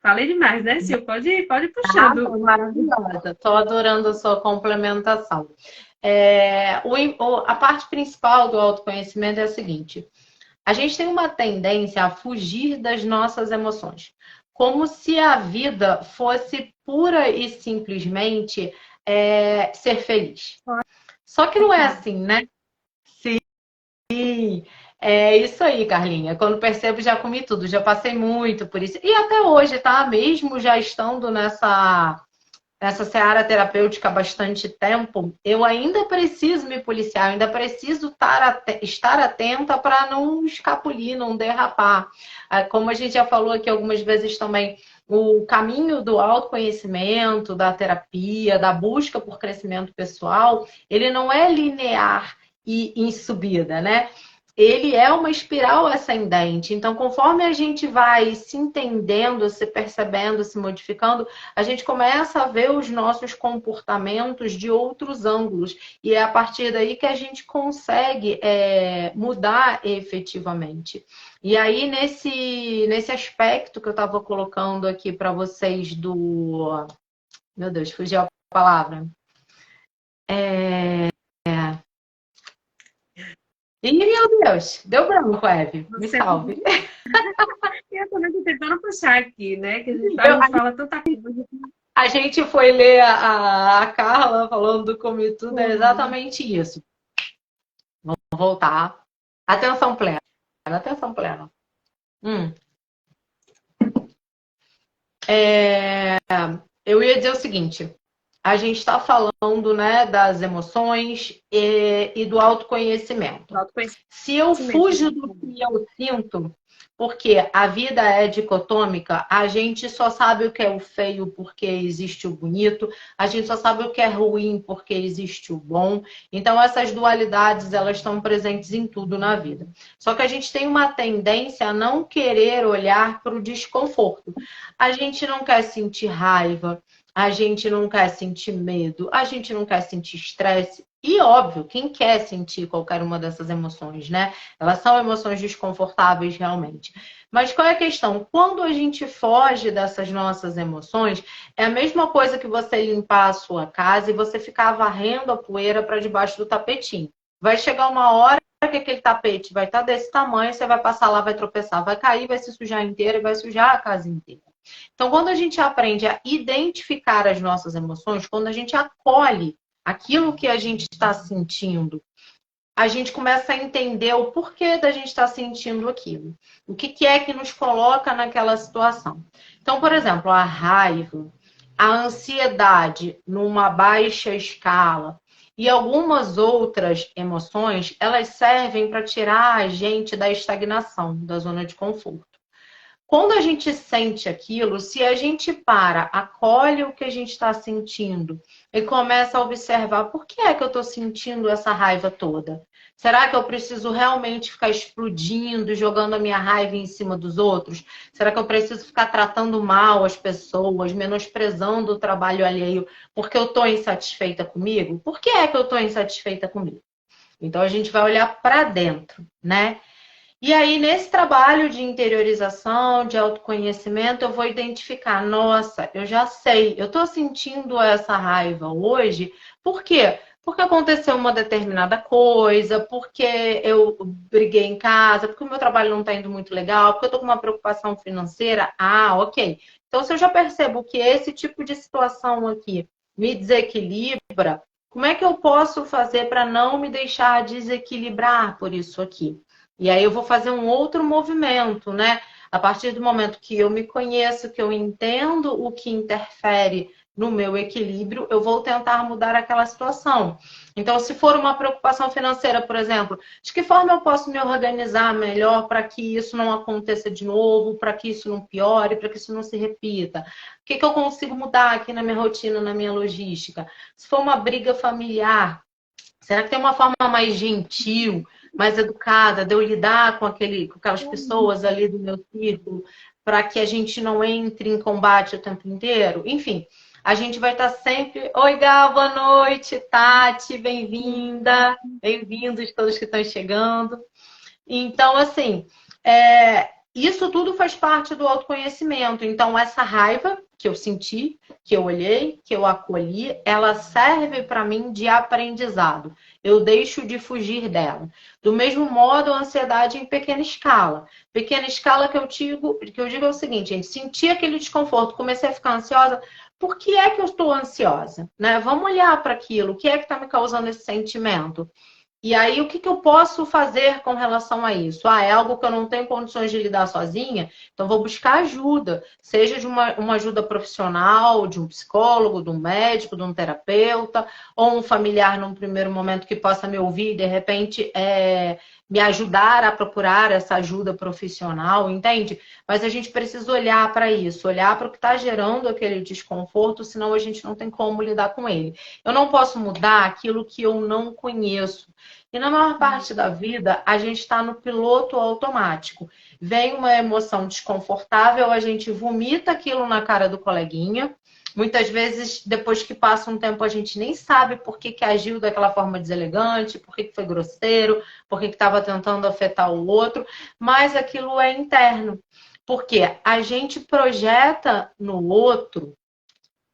Falei demais, né, Sil? Pode ir Ah, puxando. foi maravilhosa. Estou adorando a sua complementação. A parte principal do autoconhecimento é a seguinte: a gente tem uma tendência a fugir das nossas emoções, como se a vida fosse pura e simplesmente ser feliz. Só que não é assim, né? Sim, é isso aí, Carlinha. Quando percebo, já comi tudo, já passei muito por isso. E até hoje, tá? Mesmo já estando nessa seara terapêutica há bastante tempo, eu ainda preciso me policiar, eu ainda preciso estar atenta para não escapulir, não derrapar. Como a gente já falou aqui algumas vezes também, o caminho do autoconhecimento, da terapia, da busca por crescimento pessoal, ele não é linear e em subida, né? Ele é uma espiral ascendente. Então, conforme a gente vai se entendendo, se percebendo, se modificando, a gente começa a ver os nossos comportamentos de outros ângulos. E é a partir daí que a gente consegue mudar efetivamente. E aí, nesse aspecto que eu estava colocando aqui para vocês do... Meu Deus, fugiu a palavra. Ih, meu Deus, deu branco, Eve. Me Você... salve. Eu também tô tentando puxar aqui, né? Que a gente fala tanta coisa. A gente foi ler a Carla falando do Come Tudo, é exatamente isso. Vamos voltar. Atenção plena. Atenção plena. Eu ia dizer o seguinte. A gente está falando, né, das emoções e do autoconhecimento. Se eu fujo do que eu sinto, porque a vida é dicotômica, a gente só sabe o que é o feio porque existe o bonito, a gente só sabe o que é ruim porque existe o bom. Então, essas dualidades, elas estão presentes em tudo na vida. Só que a gente tem uma tendência a não querer olhar para o desconforto. A gente não quer sentir raiva, a gente não quer sentir medo, a gente não quer sentir estresse. E óbvio, quem quer sentir qualquer uma dessas emoções, né? Elas são emoções desconfortáveis realmente. Mas qual é a questão? Quando a gente foge dessas nossas emoções, é a mesma coisa que você limpar a sua casa e você ficar varrendo a poeira para debaixo do tapetinho. Vai chegar uma hora que aquele tapete vai estar desse tamanho, você vai passar lá, vai tropeçar, vai cair, vai se sujar inteira e vai sujar a casa inteira. Então, quando a gente aprende a identificar as nossas emoções, quando a gente acolhe aquilo que a gente está sentindo, a gente começa a entender o porquê da gente estar sentindo aquilo. O que é que nos coloca naquela situação. Então, por exemplo, a raiva, a ansiedade numa baixa escala e algumas outras emoções, elas servem para tirar a gente da estagnação, da zona de conforto. Quando a gente sente aquilo, se a gente para, acolhe o que a gente está sentindo e começa a observar por que é que eu estou sentindo essa raiva toda? Será que eu preciso realmente ficar explodindo, jogando a minha raiva em cima dos outros? Será que eu preciso ficar tratando mal as pessoas, menosprezando o trabalho alheio porque eu estou insatisfeita comigo? Por que é que eu estou insatisfeita comigo? Então a gente vai olhar para dentro, né? E aí, nesse trabalho de interiorização, de autoconhecimento, eu vou identificar, nossa, eu já sei, eu estou sentindo essa raiva hoje. Por quê? Porque aconteceu uma determinada coisa, porque eu briguei em casa, porque o meu trabalho não está indo muito legal, porque eu estou com uma preocupação financeira. Ah, ok. Então, se eu já percebo que esse tipo de situação aqui me desequilibra, como é que eu posso fazer para não me deixar desequilibrar por isso aqui? E aí eu vou fazer um outro movimento, né? A partir do momento que eu me conheço, que eu entendo o que interfere no meu equilíbrio, eu vou tentar mudar aquela situação. Então, se for uma preocupação financeira, por exemplo, de que forma eu posso me organizar melhor para que isso não aconteça de novo, para que isso não piore, para que isso não se repita? O que eu consigo mudar aqui na minha rotina, na minha logística? Se for uma briga familiar, será que tem uma forma mais gentil, mais educada de eu lidar com aquelas pessoas ali do meu círculo, para que a gente não entre em combate o tempo inteiro? Enfim, a gente vai estar sempre. Oi, Gal, boa noite. Tati, bem-vinda. Bem-vindos todos que estão chegando. Então, assim, isso tudo faz parte do autoconhecimento. Então, essa raiva que eu senti, que eu olhei, que eu acolhi, ela serve para mim de aprendizado. Eu deixo de fugir dela. Do mesmo modo, a ansiedade em pequena escala. Pequena escala que eu digo é o seguinte, gente, senti aquele desconforto, comecei a ficar ansiosa. Por que é que eu estou ansiosa? Né? Vamos olhar para aquilo. O que é que está me causando esse sentimento? E aí, o que eu posso fazer com relação a isso? Ah, é algo que eu não tenho condições de lidar sozinha? Então, vou buscar ajuda, seja de uma ajuda profissional, de um psicólogo, de um médico, de um terapeuta, ou um familiar num primeiro momento que possa me ouvir e, de repente, me ajudar a procurar essa ajuda profissional, entende? Mas a gente precisa olhar para isso, olhar para o que está gerando aquele desconforto, senão a gente não tem como lidar com ele. Eu não posso mudar aquilo que eu não conheço. E na maior parte da vida, a gente está no piloto automático. Vem uma emoção desconfortável, a gente vomita aquilo na cara do coleguinha. Muitas vezes, depois que passa um tempo, a gente nem sabe por que agiu daquela forma deselegante, por que foi grosseiro, por que estava tentando afetar o outro, mas aquilo é interno. Porque a gente projeta no outro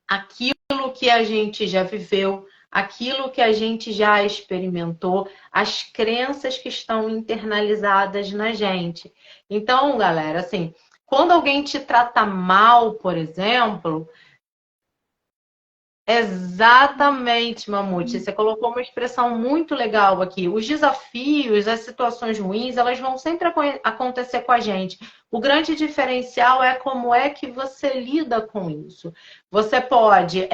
aquilo que a gente já viveu, aquilo que a gente já experimentou, as crenças que estão internalizadas na gente. Então, galera, assim, quando alguém te trata mal, por exemplo, exatamente, Mamute. Você colocou uma expressão muito legal aqui. Os desafios, as situações ruins, elas vão sempre acontecer com a gente. O grande diferencial é como é que você lida com isso. Você pode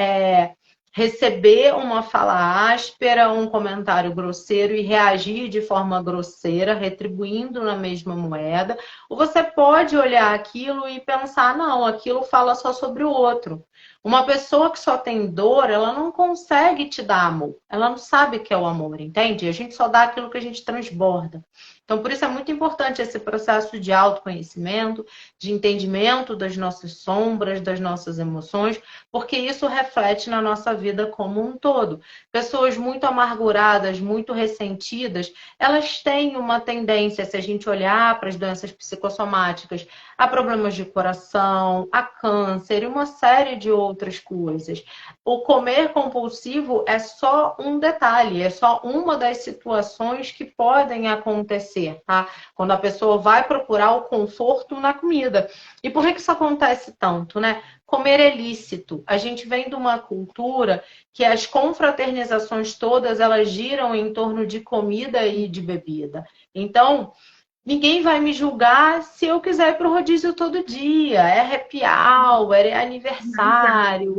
receber uma fala áspera, um comentário grosseiro e reagir de forma grosseira, retribuindo na mesma moeda. Ou você pode olhar aquilo e pensar, não, aquilo fala só sobre o outro. Uma pessoa que só tem dor, ela não consegue te dar amor. Ela não sabe o que é o amor, entende? A gente só dá aquilo que a gente transborda. Então, por isso é muito importante esse processo de autoconhecimento, de entendimento das nossas sombras, das nossas emoções, porque isso reflete na nossa vida como um todo. Pessoas muito amarguradas, muito ressentidas, elas têm uma tendência, se a gente olhar para as doenças psicossomáticas, a problemas de coração, a câncer e uma série de outras coisas. O comer compulsivo é só um detalhe, é só uma das situações que podem acontecer, tá? Quando a pessoa vai procurar o conforto na comida. E por que isso acontece tanto, né? Comer é lícito. A gente vem de uma cultura que as confraternizações todas, elas giram em torno de comida e de bebida. Então, ninguém vai me julgar se eu quiser ir pro rodízio todo dia. É happy hour, é aniversário,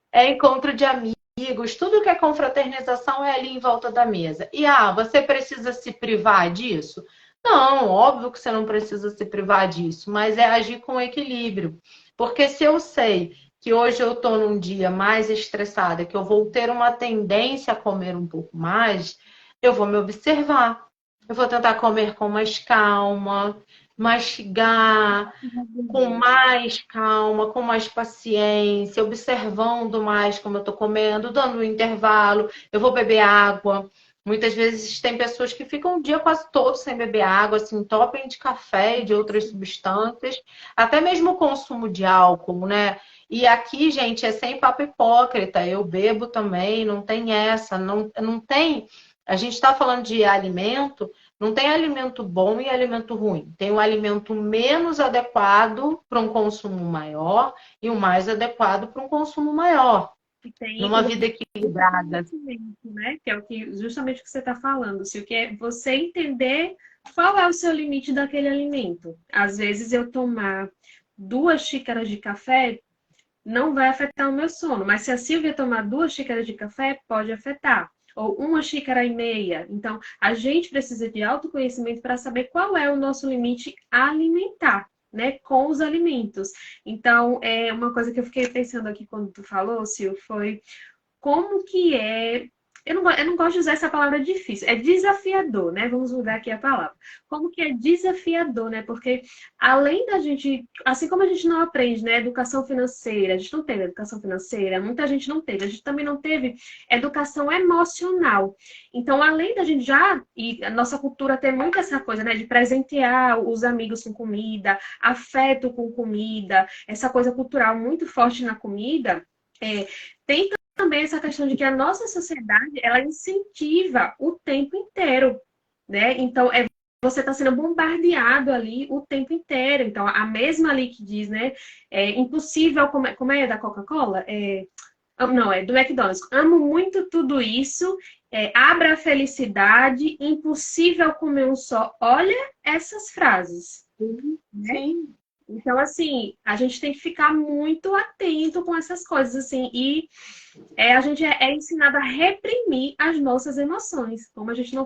é encontro de amigos. Tudo que é confraternização é ali em volta da mesa. E você precisa se privar disso? Não, óbvio que você não precisa se privar disso, mas é agir com equilíbrio. Porque se eu sei que hoje eu estou num dia mais estressada, que eu vou ter uma tendência a comer um pouco mais, eu vou me observar. Eu vou tentar comer com mais calma, mastigar com mais calma, com mais paciência, observando mais como eu estou comendo, dando um intervalo. Eu vou beber água. Muitas vezes tem pessoas que ficam o dia quase todo sem beber água, se entopem de café e de outras substâncias, até mesmo o consumo de álcool, né? E aqui, gente, é sem papo hipócrita. Eu bebo também, não tem essa, não tem. A gente está falando de alimento, não tem alimento bom e alimento ruim. Tem o alimento menos adequado para um consumo maior e o mais adequado para um consumo maior. E tem Numa o vida equilibrada. conhecimento, né? Que é o que justamente o que você está falando. Se o que é você entender qual é o seu limite daquele alimento. Às vezes eu tomar 2 xícaras de café não vai afetar o meu sono, mas se a Silvia tomar 2 xícaras de café, pode afetar. Ou 1,5 xícaras. Então, a gente precisa de autoconhecimento para saber qual é o nosso limite alimentar, né, com os alimentos. Então, uma coisa que eu fiquei pensando aqui quando tu falou, Sil, foi como que é. Eu não gosto de usar essa palavra difícil, é desafiador, né? Vamos mudar aqui a palavra. Como que é desafiador, né? Porque além da gente, assim como a gente não aprende, né, educação financeira, a gente não teve educação financeira, muita gente não teve, a gente também não teve educação emocional. Então, além da gente já, e a nossa cultura tem muito essa coisa, né, de presentear os amigos com comida, afeto com comida, essa coisa cultural muito forte na comida. Tem também essa questão de que a nossa sociedade, ela incentiva o tempo inteiro, né? Então, você está sendo bombardeado ali o tempo inteiro. Então, a mesma ali que diz, né? É impossível, como é da Coca-Cola? Não, é do McDonald's. Amo muito tudo isso. Abra a felicidade, impossível comer um só. Olha essas frases, né? Sim. Então, assim, a gente tem que ficar muito atento com essas coisas, assim, e a gente é ensinado a reprimir as nossas emoções. Como a gente não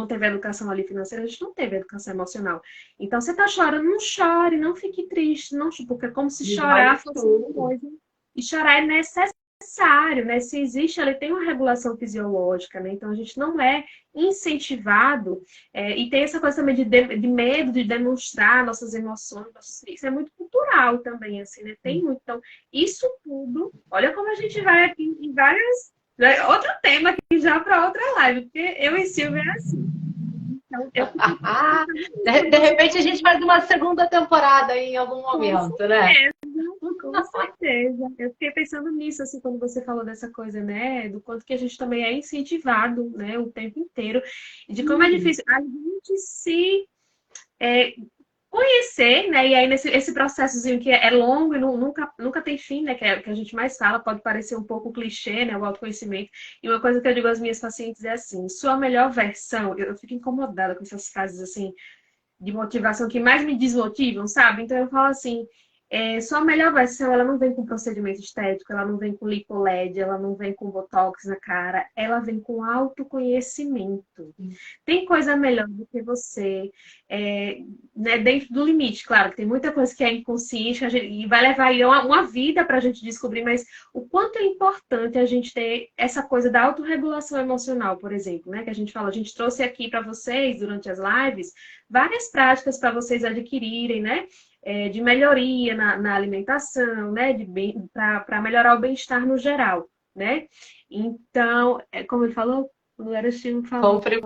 teve educação ali financeira, a gente não teve educação emocional. Então, você tá chorando, não chore, não fique triste, não, porque é como se chorar fosse uma coisa. E chorar é necessário, né? Se existe, ali tem uma regulação fisiológica, né? Então, a gente não é incentivado, e tem essa coisa também de medo de demonstrar nossas emoções, isso é muito cultural também, assim, né? Tem muito. Então, isso tudo, olha como a gente vai aqui em várias. Outro tema aqui já para outra live, porque eu e Silvia é assim. Então, De repente a gente faz uma segunda temporada aí em algum momento, né? com certeza. Eu fiquei pensando nisso, assim, quando você falou dessa coisa, né? Do quanto que a gente também é incentivado, né? O tempo inteiro. E de como é difícil a gente se conhecer, né? E aí nesse esse processozinho que é longo e nunca tem fim, né? Que a gente mais fala, pode parecer um pouco clichê, né? O autoconhecimento. E uma coisa que eu digo às minhas pacientes é assim, sua melhor versão, eu fico incomodada com essas frases assim, de motivação que mais me desmotivam, sabe? Então eu falo assim, sua melhor versão, ela não vem com procedimento estético, ela não vem com lipo LED, ela não vem com botox na cara, ela vem com autoconhecimento. Tem coisa melhor do que você, né, dentro do limite, claro, que tem muita coisa que é inconsciente e vai levar aí uma vida para a gente descobrir, mas o quanto é importante a gente ter essa coisa da autorregulação emocional, por exemplo, né? Que a gente fala, a gente trouxe aqui para vocês durante as lives várias práticas para vocês adquirirem, né? De melhoria na alimentação, né? Para melhorar o bem-estar no geral, né? Então, como ele falou, quando era Chico falou, compre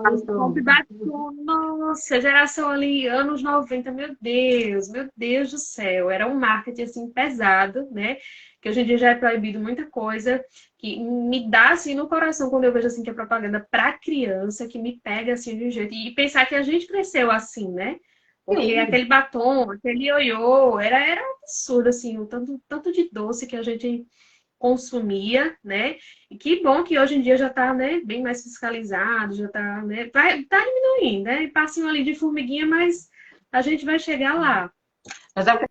batom. Nossa, geração ali, anos 90, meu Deus do céu, era um marketing assim pesado, né? Que hoje em dia já é proibido muita coisa, que me dá assim no coração quando eu vejo assim que é propaganda para criança, que me pega assim de um jeito. E pensar que a gente cresceu assim, né? Porque Sim. aquele batom, aquele ioiô, era um absurdo, assim, o tanto de doce que a gente consumia, né? E que bom que hoje em dia já está, né, bem mais fiscalizado, já está, né, tá diminuindo, né? Passinho ali de formiguinha, mas a gente vai chegar lá. Mas é o que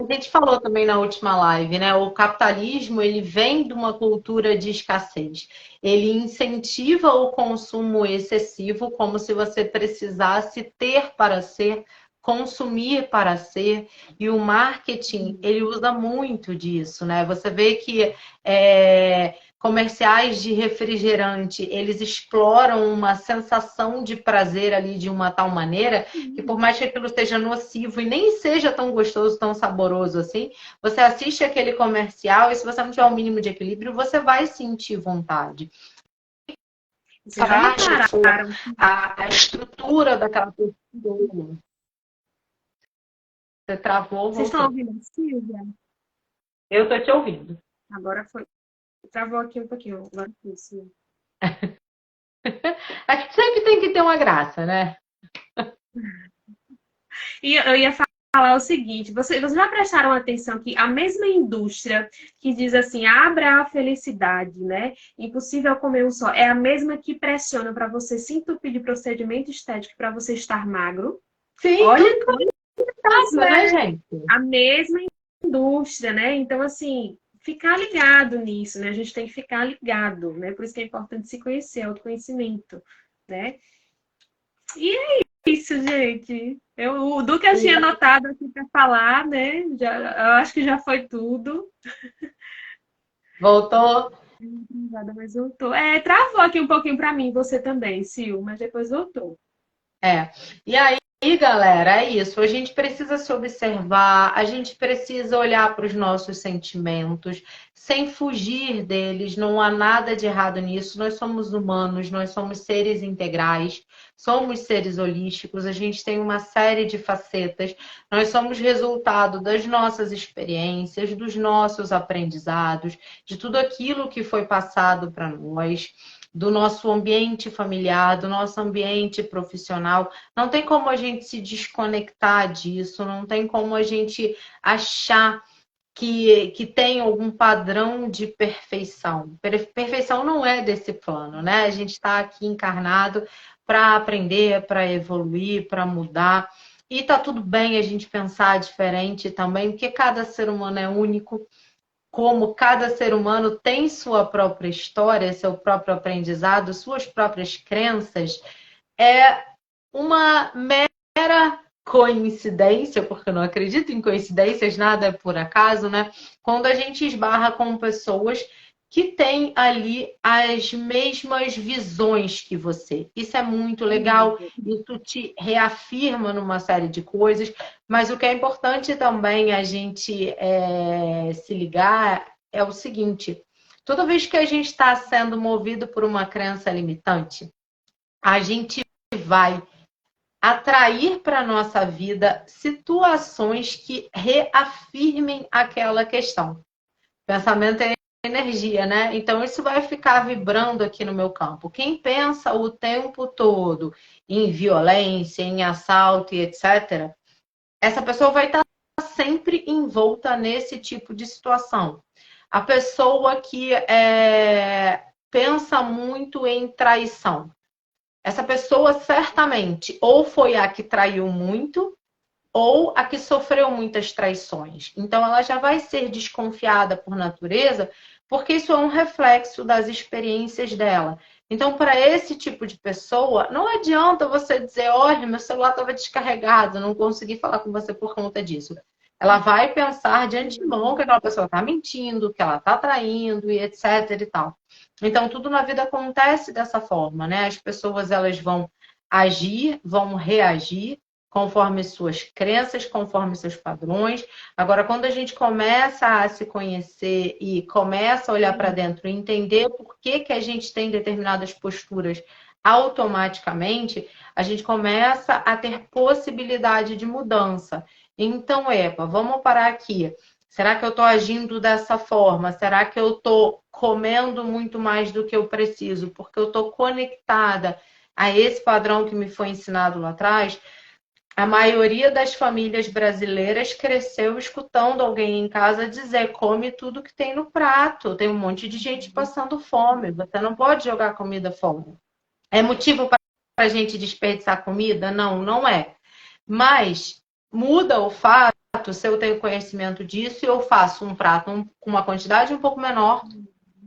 a gente falou também na última live, né? O capitalismo, ele vem de uma cultura de escassez. Ele incentiva o consumo excessivo, como se você precisasse ter para ser, consumir para ser. E o marketing, ele usa muito disso, né? Você vê que comerciais de refrigerante, eles exploram uma sensação de prazer ali de uma tal maneira que por mais que aquilo seja nocivo e nem seja tão gostoso, tão saboroso assim, você assiste aquele comercial e se você não tiver o mínimo de equilíbrio, você vai sentir vontade. Vocês já trágico, repararam? a estrutura daquela pessoa. Você travou, Vocês estão voltou. ouvindo a Silvia? Eu tô te ouvindo. Agora foi. Travou aqui um pouquinho. Agora foi, Silvia. Acho que sempre tem que ter uma graça, né? E eu ia falar o seguinte: vocês já prestaram atenção que a mesma indústria que diz assim, abra a felicidade, né? Impossível comer um só, é a mesma que pressiona para você se entupir de procedimento estético para você estar magro? Sim, Olha, tudo isso casa, né, é gente? a mesma indústria, né? Então, assim, ficar ligado nisso, né? A gente tem que ficar ligado, né? Por isso que é importante se conhecer, autoconhecimento, né? E é isso, gente. Do que eu tinha anotado aqui para falar, né? Eu acho que já foi tudo. Voltou. Mas voltou. Travou aqui um pouquinho para mim, você também, Sil, mas depois voltou. É. E aí, galera, é isso. A gente precisa se observar, a gente precisa olhar para os nossos sentimentos, sem fugir deles. Não há nada de errado nisso. Nós somos humanos, nós somos seres integrais, somos seres holísticos, a gente tem uma série de facetas. Nós somos resultado das nossas experiências, dos nossos aprendizados, de tudo aquilo que foi passado para nós, do nosso ambiente familiar, do nosso ambiente profissional. Não tem como a gente se desconectar disso, não tem como a gente achar que tem algum padrão de perfeição. Perfeição não é desse plano, né? A gente está aqui encarnado para aprender, para evoluir, para mudar. E tá tudo bem a gente pensar diferente também, porque cada ser humano é único, como cada ser humano tem sua própria história, seu próprio aprendizado, suas próprias crenças, é uma mera coincidência, porque eu não acredito em coincidências, nada é por acaso, né? Quando a gente esbarra com pessoas que têm ali as mesmas visões que você. Isso é muito legal, isso te reafirma numa série de coisas, mas o que é importante também a gente se ligar é o seguinte: toda vez que a gente está sendo movido por uma crença limitante, a gente vai atrair para a nossa vida situações que reafirmem aquela questão. Pensamento é energia, né? Então isso vai ficar vibrando aqui no meu campo. Quem pensa o tempo todo em violência, em assalto e etc., essa pessoa vai estar sempre envolta nesse tipo de situação. A pessoa que pensa muito em traição. Essa pessoa certamente ou foi a que traiu muito ou a que sofreu muitas traições. Então ela já vai ser desconfiada por natureza, porque isso é um reflexo das experiências dela. Então, para esse tipo de pessoa, não adianta você dizer, olha, meu celular estava descarregado, não consegui falar com você por conta disso. Ela vai pensar de antemão que aquela pessoa está mentindo, que ela está traindo e etc e tal. Então, tudo na vida acontece dessa forma, né? As pessoas, elas vão agir, vão reagir conforme suas crenças, conforme seus padrões. Agora, quando a gente começa a se conhecer e começa a olhar para dentro e entender por que a gente tem determinadas posturas automaticamente, a gente começa a ter possibilidade de mudança. Então, epa, vamos parar aqui. Será que eu estou agindo dessa forma? Será que eu estou comendo muito mais do que eu preciso? Porque eu estou conectada a esse padrão que me foi ensinado lá atrás? A maioria das famílias brasileiras cresceu escutando alguém em casa dizer: come tudo que tem no prato. Tem um monte de gente passando fome. Você não pode jogar comida fora. É motivo para a gente desperdiçar comida? Não, não é. Mas muda o fato, se eu tenho conhecimento disso e eu faço um prato com uma quantidade um pouco menor,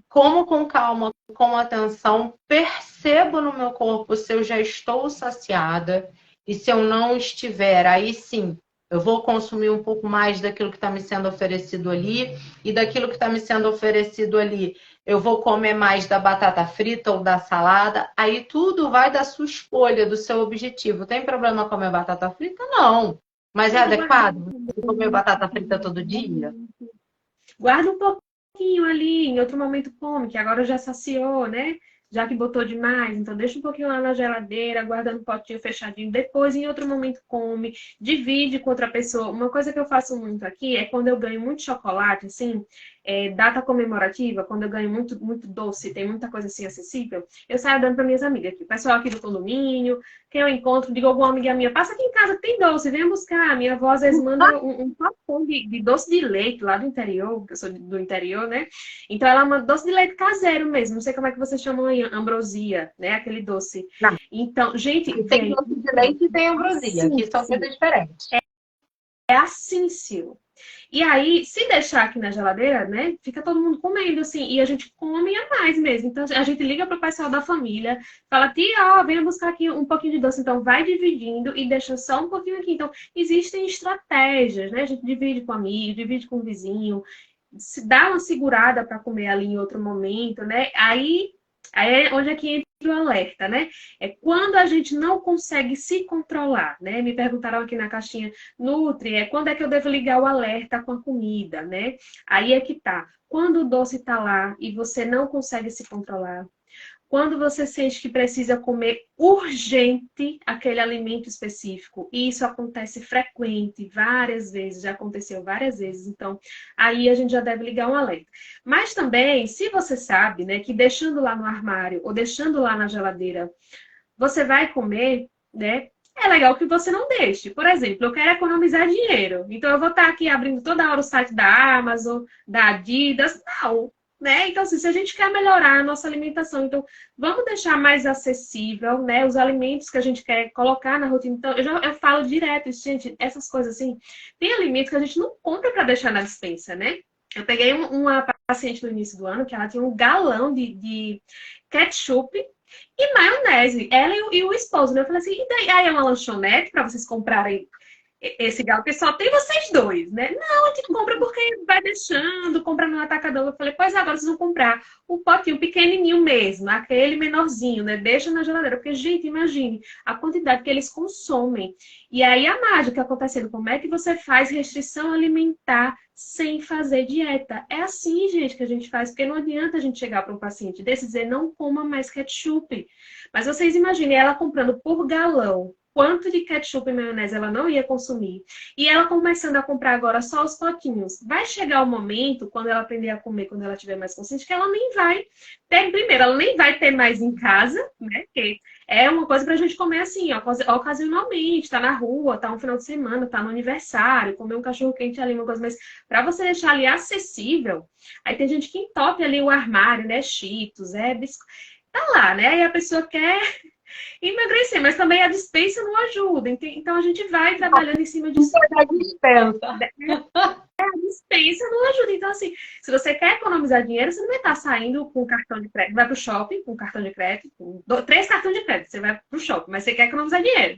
como com calma, com atenção, percebo no meu corpo se eu já estou saciada. E se eu não estiver, aí sim, eu vou consumir um pouco mais daquilo que está me sendo oferecido ali. E daquilo que está me sendo oferecido ali, eu vou comer mais da batata frita ou da salada. Aí tudo vai da sua escolha, do seu objetivo. Tem problema comer batata frita? Não. Mas é adequado comer batata frita todo dia? Guarda um pouquinho ali, em outro momento come, que agora já saciou, né? já que botou demais, então deixa um pouquinho lá na geladeira, guarda no potinho fechadinho, depois em outro momento come, divide com outra pessoa. Uma coisa que eu faço muito aqui é quando eu ganho muito chocolate, assim, data comemorativa, quando eu ganho muito, muito doce, tem muita coisa assim acessível, eu saio dando para minhas amigas aqui, o pessoal aqui do condomínio, quem eu encontro, digo alguma amiga minha, passa aqui em casa que tem doce, venha buscar. Minha avó às vezes manda um potão de doce de leite lá do interior, porque eu sou do interior, né? Então ela manda doce de leite caseiro mesmo, não sei como é que vocês chamam aí, ambrosia, né? Aquele doce. Não, Então, gente, tem doce de leite e tem ambrosia, sim, que são sim, coisas diferentes. é assim, Sil. E aí, se deixar aqui na geladeira, né, fica todo mundo comendo, assim, e a gente come a mais mesmo. Então, a gente liga pro pessoal da família, fala, tia, ó, venha buscar aqui um pouquinho de doce. Então, vai dividindo e deixa só um pouquinho aqui. Então, existem estratégias, né? A gente divide com o amigo, divide com o vizinho, se dá uma segurada para comer ali em outro momento, né? Aí é onde é que entra o alerta, né? É quando a gente não consegue se controlar, né? Me perguntaram aqui na caixinha Nutri, quando é que eu devo ligar o alerta com a comida, né? Aí é que tá. Quando o doce tá lá e você não consegue se controlar, quando você sente que precisa comer urgente aquele alimento específico, e isso acontece frequente, várias vezes, já aconteceu várias vezes, então aí a gente já deve ligar um alerta. Mas também, se você sabe, né, que deixando lá no armário ou deixando lá na geladeira, você vai comer, né? É legal que você não deixe. Por exemplo, eu quero economizar dinheiro. Então, eu vou estar aqui abrindo toda hora o site da Amazon, da Adidas. Não, né? Então, assim, se a gente quer melhorar a nossa alimentação, então vamos deixar mais acessível, né? Os alimentos que a gente quer colocar na rotina. Então, eu falo direto, gente, essas coisas assim. Tem alimentos que a gente não compra para deixar na despensa, né? Eu peguei uma paciente no início do ano que ela tinha um galão de ketchup e maionese. Ela e o esposo, né? Eu falei assim, e daí? Aí é uma lanchonete para vocês comprarem esse galo, porque só tem vocês dois, né? Não, a gente compra porque vai deixando, compra no atacadão. Eu falei, pois agora vocês vão comprar o potinho pequenininho mesmo, aquele menorzinho, né? Deixa na geladeira, porque, gente, imagine a quantidade que eles consomem. E aí a mágica acontecendo, como é que você faz restrição alimentar sem fazer dieta? É assim, gente, que a gente faz, porque não adianta a gente chegar para um paciente desse e dizer, não coma mais ketchup. Mas vocês imaginem ela comprando por galão quanto de ketchup e maionese ela não ia consumir. E ela começando a comprar agora só os potinhos. Vai chegar o momento, quando ela aprender a comer, quando ela estiver mais consciente, que ela nem vai ter, primeiro, ela nem vai ter mais em casa, né? Porque é uma coisa pra gente comer assim, ocasionalmente, tá na rua, tá um final de semana, tá no aniversário, comer um cachorro quente ali, uma coisa, mas pra você deixar ali acessível, aí tem gente que entope ali o armário, né? Cheetos, tá lá, né? E a pessoa quer emagrecer, mas também a despensa não ajuda. Então a gente vai trabalhando em cima disso. A dispensa. A despensa não ajuda. Então, assim, se você quer economizar dinheiro, você não vai estar saindo com cartão de crédito. Vai para o shopping com cartão de crédito, com 3 cartões de crédito, você vai para o shopping, mas você quer economizar dinheiro.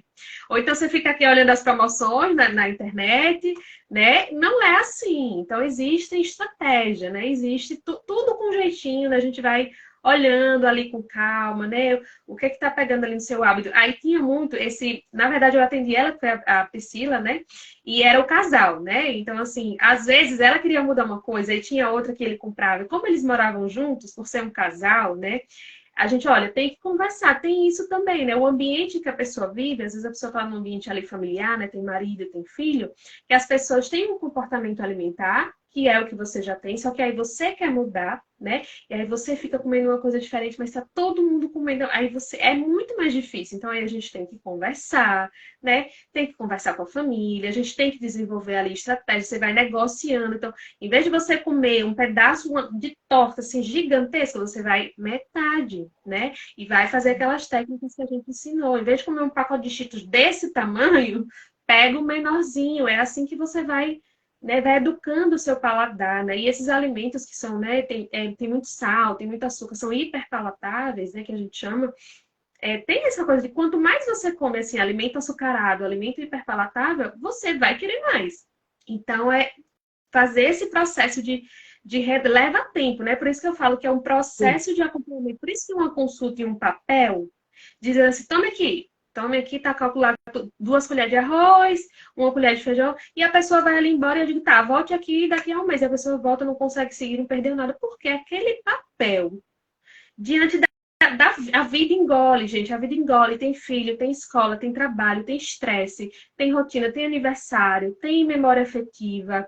Ou então você fica aqui olhando as promoções na internet, né? Não é assim. Então, existe estratégia, né? Existe tudo com jeitinho, né? A gente vai olhando ali com calma, né? O que tá pegando ali no seu hábito? Aí tinha muito esse... Na verdade, eu atendi ela, que foi a Priscila, né? E era o casal, né? Então, assim, às vezes ela queria mudar uma coisa e tinha outra que ele comprava. E como eles moravam juntos, por ser um casal, né? A gente, olha, tem que conversar. Tem isso também, né? O ambiente que a pessoa vive, às vezes a pessoa está num ambiente ali familiar, né? Tem marido, tem filho, que as pessoas têm um comportamento alimentar, que é o que você já tem, só que aí você quer mudar, né? E aí você fica comendo uma coisa diferente, mas tá todo mundo comendo. Aí você é muito mais difícil. Então aí a gente tem que conversar, né? Tem que conversar com a família, a gente tem que desenvolver ali estratégia, você vai negociando. Então, em vez de você comer um pedaço de torta assim gigantesca, você vai metade, né? E vai fazer aquelas técnicas que a gente ensinou. Em vez de comer um pacote de Cheetos desse tamanho, pega o menorzinho. É assim que você vai, né, vai educando o seu paladar, né? E esses alimentos que são, né, tem muito sal, tem muito açúcar, são hiperpalatáveis, né, que a gente chama. Tem essa coisa de quanto mais você come assim, alimento açucarado, alimento hiperpalatável, você vai querer mais. Então, fazer esse processo leva tempo, né? Por isso que eu falo que é um processo de acompanhamento. Por isso que uma consulta e um papel, dizendo assim, tome aqui, tá calculado 2 colheres de arroz, 1 colher de feijão, e a pessoa vai ali embora e eu digo, tá, volte aqui daqui a um mês. E a pessoa volta, não consegue seguir, não perdeu nada, porque aquele papel, diante a vida engole, gente. A vida engole. Tem filho, tem escola, tem trabalho, tem estresse, tem rotina, tem aniversário, tem memória afetiva.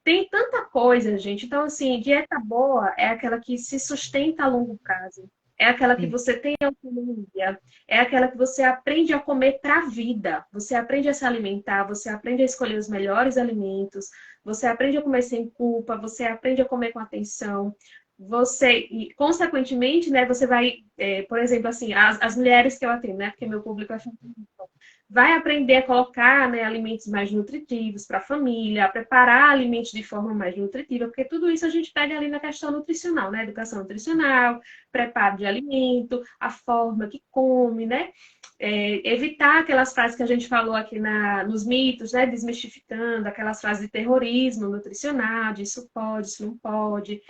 Tem tanta coisa, gente. Então, assim, dieta boa é aquela que se sustenta a longo prazo. É aquela que Sim. você tem autonomia. É aquela que você aprende a comer para a vida. Você aprende a se alimentar, você aprende a escolher os melhores alimentos, você aprende a comer sem culpa, você aprende a comer com atenção. Você, e, consequentemente, né, você vai, por exemplo, assim, as mulheres que eu atendo, né, porque meu público é feminino, vai aprender a colocar, né, alimentos mais nutritivos para a família, a preparar alimentos de forma mais nutritiva, porque tudo isso a gente pega ali na questão nutricional, né? Educação nutricional, preparo de alimento, a forma que come, né? Evitar aquelas frases que a gente falou aqui nos mitos, né? Desmistificando aquelas frases de terrorismo nutricional, de isso pode, isso não pode.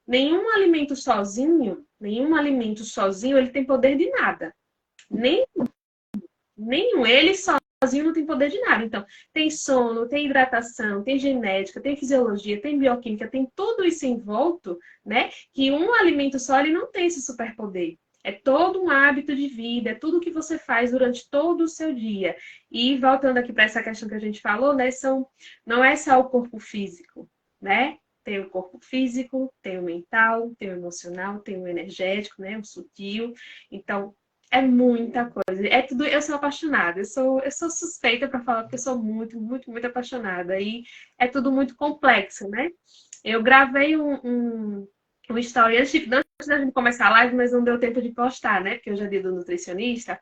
Nenhum alimento sozinho, ele tem poder de nada. Nem Nenhum. Ele sozinho não tem poder de nada. Então, tem sono, tem hidratação, tem genética, tem fisiologia, tem bioquímica, tem tudo isso envolto, né? Que um alimento só ele não tem esse superpoder. É todo um hábito de vida, é tudo que você faz durante todo o seu dia. E voltando aqui para essa questão que a gente falou, né? Não é só o corpo físico, né? Tem o corpo físico, tem o mental, tem o emocional, tem o energético, né? O sutil. Então, é muita coisa. É tudo. Eu sou apaixonada. Eu sou suspeita para falar porque eu sou muito, muito, muito apaixonada. E é tudo muito complexo, né? Eu gravei um story antes da gente começar a live, mas não deu tempo de postar, né? Porque eu já é dia do nutricionista.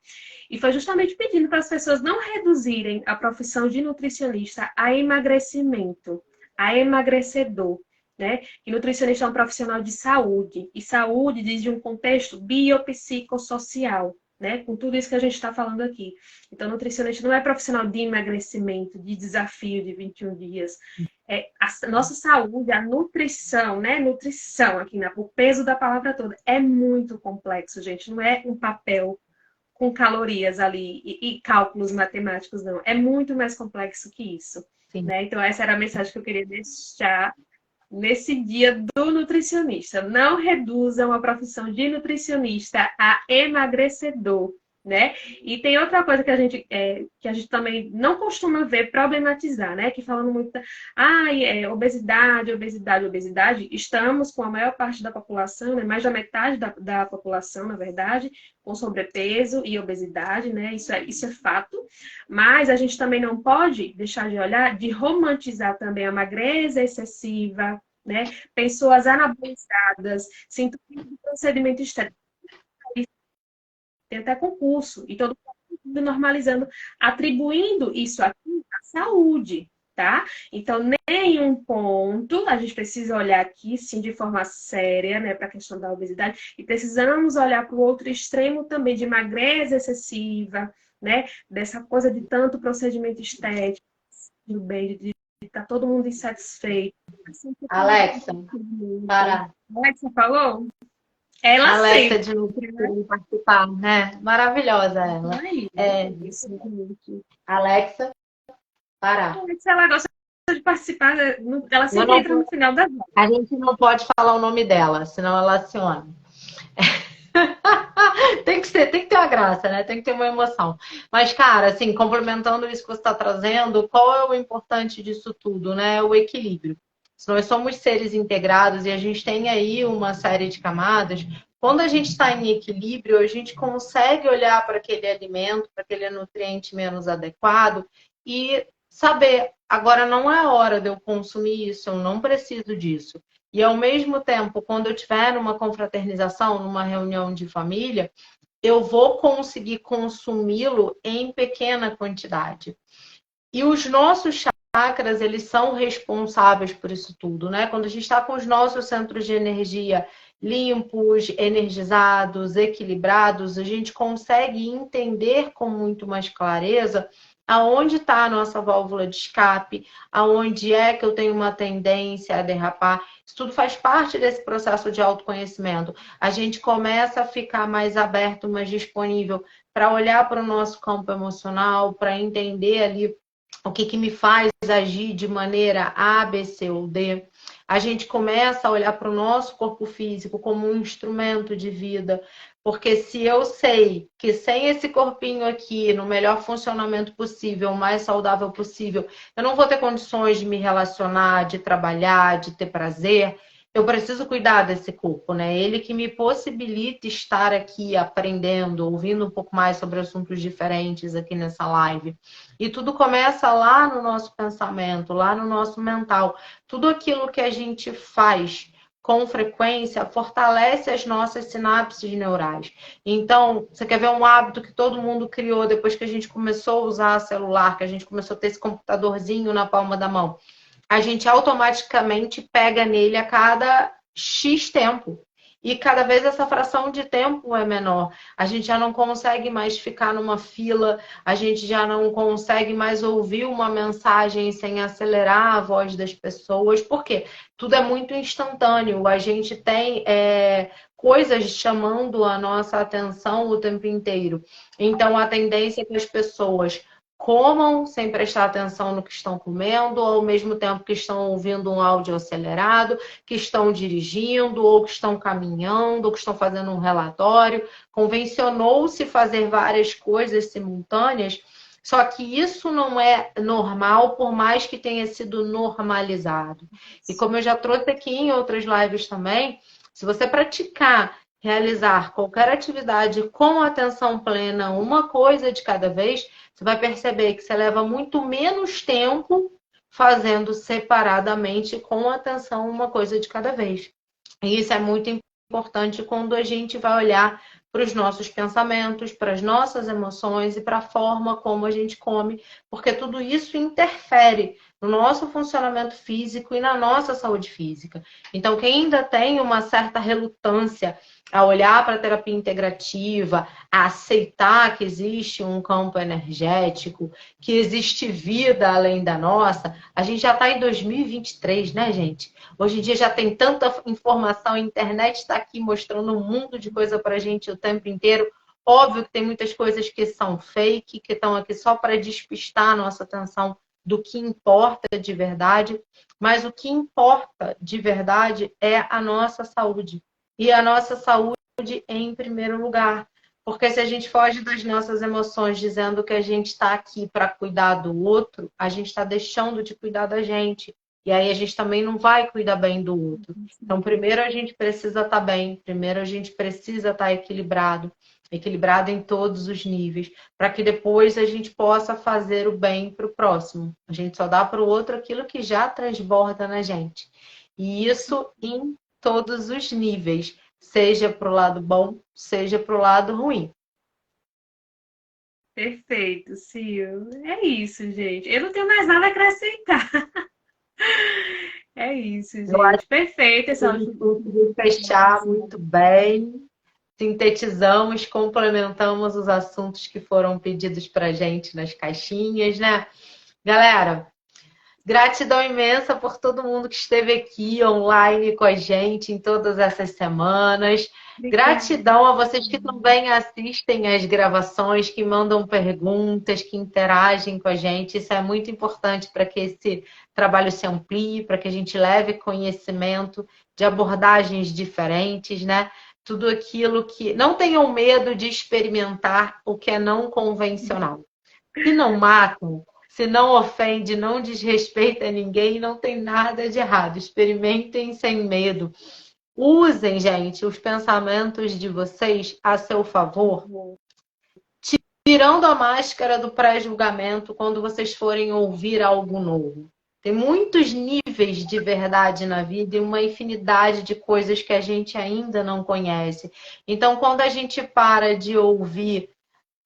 E foi justamente pedindo para as pessoas não reduzirem a profissão de nutricionista a emagrecimento, a emagrecedor. Né? E nutricionista é um profissional de saúde. E saúde diz de um contexto biopsicossocial, né? Com tudo isso que a gente está falando aqui. Então, nutricionista não é profissional de emagrecimento, de desafio de 21 dias. É a nossa saúde, a nutrição, né? Nutrição, aqui, o peso da palavra toda, é muito complexo, gente. Não é um papel com calorias ali e cálculos matemáticos, não. É muito mais complexo que isso. Sim. Né? Então, essa era a mensagem que eu queria deixar nesse dia do nutricionista. Não reduzam a profissão de nutricionista a emagrecedor, né? E tem outra coisa que a gente também não costuma ver problematizar, né? Que falando muito, obesidade, obesidade, obesidade. Estamos com a maior parte da população, né? Mais da metade da população, na verdade, com sobrepeso e obesidade, né? Isso é fato. Mas a gente também não pode deixar de olhar, de romantizar também a magreza excessiva, né? Pessoas anabolizadas, sintomas de procedimento estético. Tem até concurso, e todo mundo normalizando, atribuindo isso aqui à saúde, tá? Então, nenhum ponto, a gente precisa olhar aqui, sim, de forma séria, né, para a questão da obesidade, e precisamos olhar para o outro extremo também, de magreza excessiva, né, dessa coisa de tanto procedimento estético, do bem, de estar todo mundo insatisfeito. Alexa, para. Alexa falou? Ela Alexa sempre, de novo querendo participar, né? Maravilhosa ela. Alexa, para. Se ela gosta de participar, ela sempre entra no final da live. A gente não pode falar o nome dela, senão ela aciona. Tem que ter uma graça, né? Tem que ter uma emoção. Mas, cara, assim, complementando isso que você está trazendo, qual é o importante disso tudo, né? O equilíbrio. Se nós somos seres integrados e a gente tem aí uma série de camadas, quando a gente está em equilíbrio, a gente consegue olhar para aquele alimento, para aquele nutriente menos adequado e saber, agora não é hora de eu consumir isso, eu não preciso disso. E ao mesmo tempo, quando eu estiver numa confraternização, numa reunião de família, eu vou conseguir consumi-lo em pequena quantidade. E os nossos chakras, eles são responsáveis por isso tudo, né? Quando a gente está com os nossos centros de energia limpos, energizados, equilibrados, a gente consegue entender com muito mais clareza aonde está a nossa válvula de escape, aonde é que eu tenho uma tendência a derrapar. Isso tudo faz parte desse processo de autoconhecimento. A gente começa a ficar mais aberto, mais disponível para olhar para o nosso campo emocional, para entender ali o que me faz agir de maneira A, B, C ou D. a gente começa a olhar para o nosso corpo físico como um instrumento de vida. Porque se eu sei que sem esse corpinho aqui, no melhor funcionamento possível, o mais saudável possível, eu não vou ter condições de me relacionar, de trabalhar, de ter prazer, eu preciso cuidar desse corpo, né? Ele que me possibilita estar aqui aprendendo, ouvindo um pouco mais sobre assuntos diferentes aqui nessa live. E tudo começa lá no nosso pensamento, lá no nosso mental. Tudo aquilo que a gente faz com frequência fortalece as nossas sinapses neurais. Então, você quer ver um hábito que todo mundo criou depois que a gente começou a usar celular, que a gente começou a ter esse computadorzinho na palma da mão? A gente automaticamente pega nele a cada X tempo. E cada vez essa fração de tempo é menor. A gente já não consegue mais ficar numa fila, a gente já não consegue mais ouvir uma mensagem sem acelerar a voz das pessoas. Por quê? Tudo é muito instantâneo. A gente tem coisas chamando a nossa atenção o tempo inteiro. Então, a tendência é que as pessoas comam sem prestar atenção no que estão comendo, ao mesmo tempo que estão ouvindo um áudio acelerado, que estão dirigindo, ou que estão caminhando, ou que estão fazendo um relatório. Convencionou-se fazer várias coisas simultâneas, só que isso não é normal, por mais que tenha sido normalizado. E como eu já trouxe aqui em outras lives também, se você praticar realizar qualquer atividade com atenção plena, uma coisa de cada vez, você vai perceber que você leva muito menos tempo fazendo separadamente com atenção uma coisa de cada vez. E isso é muito importante quando a gente vai olhar para os nossos pensamentos, para as nossas emoções e para a forma como a gente come, porque tudo isso interfere no nosso funcionamento físico e na nossa saúde física. Então, quem ainda tem uma certa relutância a olhar para a terapia integrativa, a aceitar que existe um campo energético, que existe vida além da nossa, a gente já está em 2023, né, gente? Hoje em dia já tem tanta informação, a internet está aqui mostrando um mundo de coisa para a gente o tempo inteiro. Óbvio que tem muitas coisas que são fake, que estão aqui só para despistar a nossa atenção do que importa de verdade, mas o que importa de verdade é a nossa saúde. E a nossa saúde em primeiro lugar. Porque se a gente foge das nossas emoções dizendo que a gente está aqui para cuidar do outro, a gente está deixando de cuidar da gente. E aí a gente também não vai cuidar bem do outro. Então, primeiro a gente precisa estar bem, primeiro a gente precisa estar equilibrado, equilibrado em todos os níveis, para que depois a gente possa fazer o bem para o próximo. A gente só dá para o outro aquilo que já transborda na gente. E isso em todos os níveis, seja para o lado bom, seja para o lado ruim. Perfeito, Sil. É isso, gente. Eu não tenho mais nada a acrescentar. É isso, Eu acho gente. Perfeito. que a gente conseguiu fechar muito bem, sintetizamos, complementamos os assuntos que foram pedidos para a gente nas caixinhas, né? Galera, gratidão imensa por todo mundo que esteve aqui online com a gente em todas essas semanas. Obrigada. Gratidão a vocês que também assistem as gravações, que mandam perguntas, que interagem com a gente. Isso é muito importante para que esse trabalho se amplie, para que a gente leve conhecimento de abordagens diferentes, né? Tudo aquilo que... Não tenham medo de experimentar o que é não convencional. Se não matam, se não ofende, não desrespeita ninguém, não tem nada de errado. Experimentem sem medo. Usem, gente, os pensamentos de vocês a seu favor, tirando a máscara do pré-julgamento quando vocês forem ouvir algo novo. Tem muitos níveis de verdade na vida e uma infinidade de coisas que a gente ainda não conhece. Então, quando a gente para de ouvir,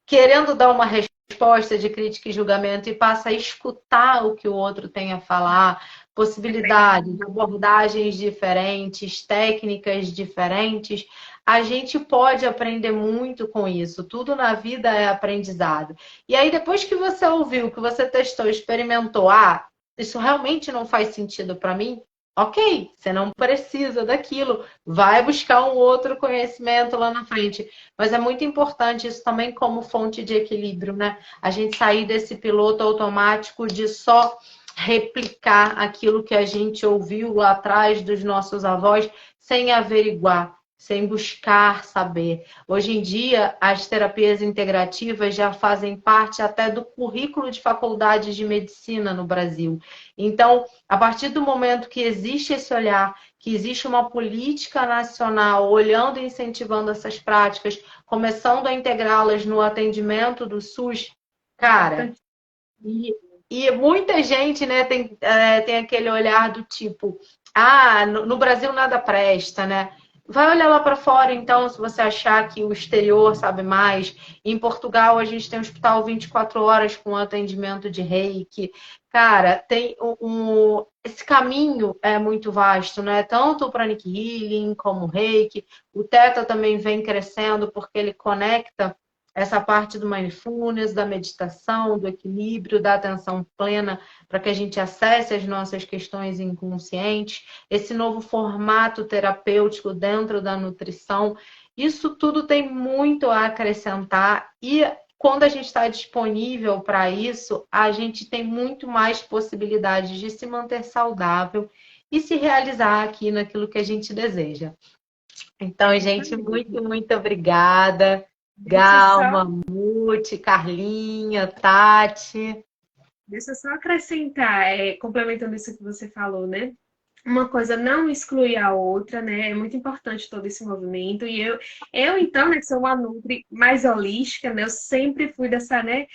querendo dar uma resposta de crítica e julgamento e passa a escutar o que o outro tem a falar, possibilidades, abordagens diferentes, técnicas diferentes, a gente pode aprender muito com isso. Tudo na vida é aprendizado. E aí, depois que você ouviu, que você testou, experimentou, isso realmente não faz sentido para mim, ok, você não precisa daquilo, vai buscar um outro conhecimento lá na frente. Mas é muito importante isso também como fonte de equilíbrio, né? A gente sair desse piloto automático de só replicar aquilo que a gente ouviu lá atrás dos nossos avós sem averiguar, sem buscar saber. Hoje em dia, as terapias integrativas já fazem parte até do currículo de faculdades de medicina no Brasil. Então, a partir do momento que existe esse olhar, que existe uma política nacional olhando e incentivando essas práticas, começando a integrá-las no atendimento do SUS, cara, e muita gente, né, tem aquele olhar do tipo, no Brasil nada presta, né? Vai olhar lá para fora, então, se você achar que o exterior sabe mais. Em Portugal, a gente tem um hospital 24 horas com atendimento de reiki. Cara, esse caminho é muito vasto, né? Tanto o Pranic Healing como o reiki. O Theta também vem crescendo porque ele conecta essa parte do mindfulness, da meditação, do equilíbrio, da atenção plena, para que a gente acesse as nossas questões inconscientes, esse novo formato terapêutico dentro da nutrição. Isso tudo tem muito a acrescentar e quando a gente está disponível para isso, a gente tem muito mais possibilidades de se manter saudável e se realizar aqui naquilo que a gente deseja. Então, gente, muito, muito obrigada. Gal, Mamute, Carlinha, Tati. Deixa eu só acrescentar, complementando isso que você falou, né? Uma coisa não exclui a outra, né? É muito importante todo esse movimento. E eu então, né, que sou uma nutri mais holística, né? Eu sempre fui dessa, né?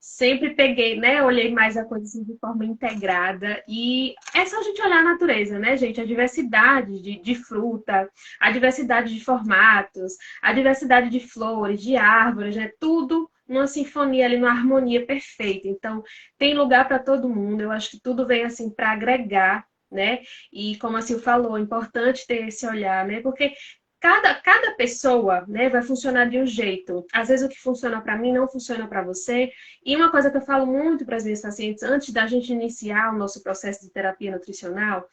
Sempre peguei, né? Olhei mais a coisa assim, de forma integrada. E é só a gente olhar a natureza, né, gente? A diversidade de fruta, a diversidade de formatos, a diversidade de flores, de árvores, né? Tudo numa sinfonia ali, numa harmonia perfeita. Então, tem lugar para todo mundo. Eu acho que tudo vem assim para agregar, né? E como assim falou, é importante ter esse olhar, né? Porque cada pessoa, né, vai funcionar de um jeito. Às vezes o que funciona para mim não funciona para você. E uma coisa que eu falo muito para as minhas pacientes antes da gente iniciar o nosso processo de terapia nutricional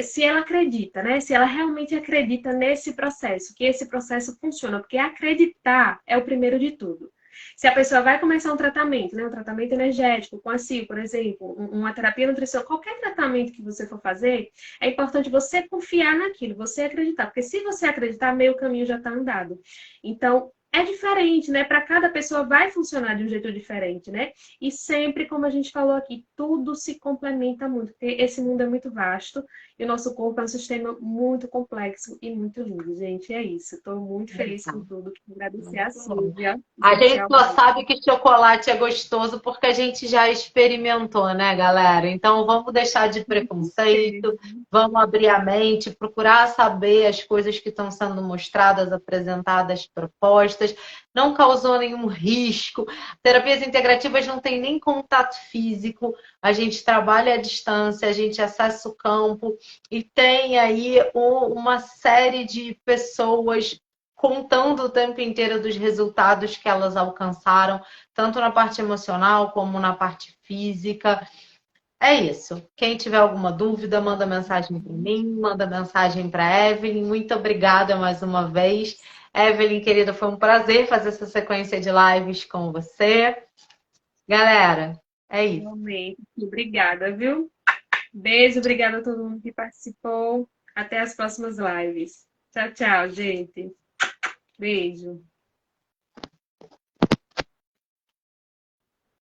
se ela acredita, né? Se ela realmente acredita nesse processo, que esse processo funciona, porque acreditar é o primeiro de tudo. Se a pessoa vai começar um tratamento, né, um tratamento energético, com a CIO, por exemplo, uma terapia nutricional, qualquer tratamento que você for fazer, é importante você confiar naquilo, você acreditar. Porque se você acreditar, meio caminho já está andado. Então, é diferente, né? Para cada pessoa vai funcionar de um jeito diferente, né? E sempre, como a gente falou aqui, tudo se complementa muito, porque esse mundo é muito vasto e o nosso corpo é um sistema muito complexo e muito lindo, gente. É isso. Estou muito feliz com tudo. Agradecer a Silvia. A gente só sabe que chocolate é gostoso porque a gente já experimentou, né, galera? Então vamos deixar de preconceito, vamos abrir a mente, procurar saber as coisas que estão sendo mostradas, apresentadas, propostas. Não causou nenhum risco. Terapias integrativas não tem nem contato físico. A gente trabalha à distância, a gente acessa o campo e tem aí uma série de pessoas contando o tempo inteiro dos resultados que elas alcançaram, tanto na parte emocional como na parte física. É isso. Quem tiver alguma dúvida, manda mensagem para mim, manda mensagem para Evelyn. Muito obrigada mais uma vez. Evelyn, querida, foi um prazer fazer essa sequência de lives com você. Galera, é isso. Realmente. Obrigada, viu? Beijo, obrigada a todo mundo que participou. Até as próximas lives. Tchau, tchau, gente. Beijo.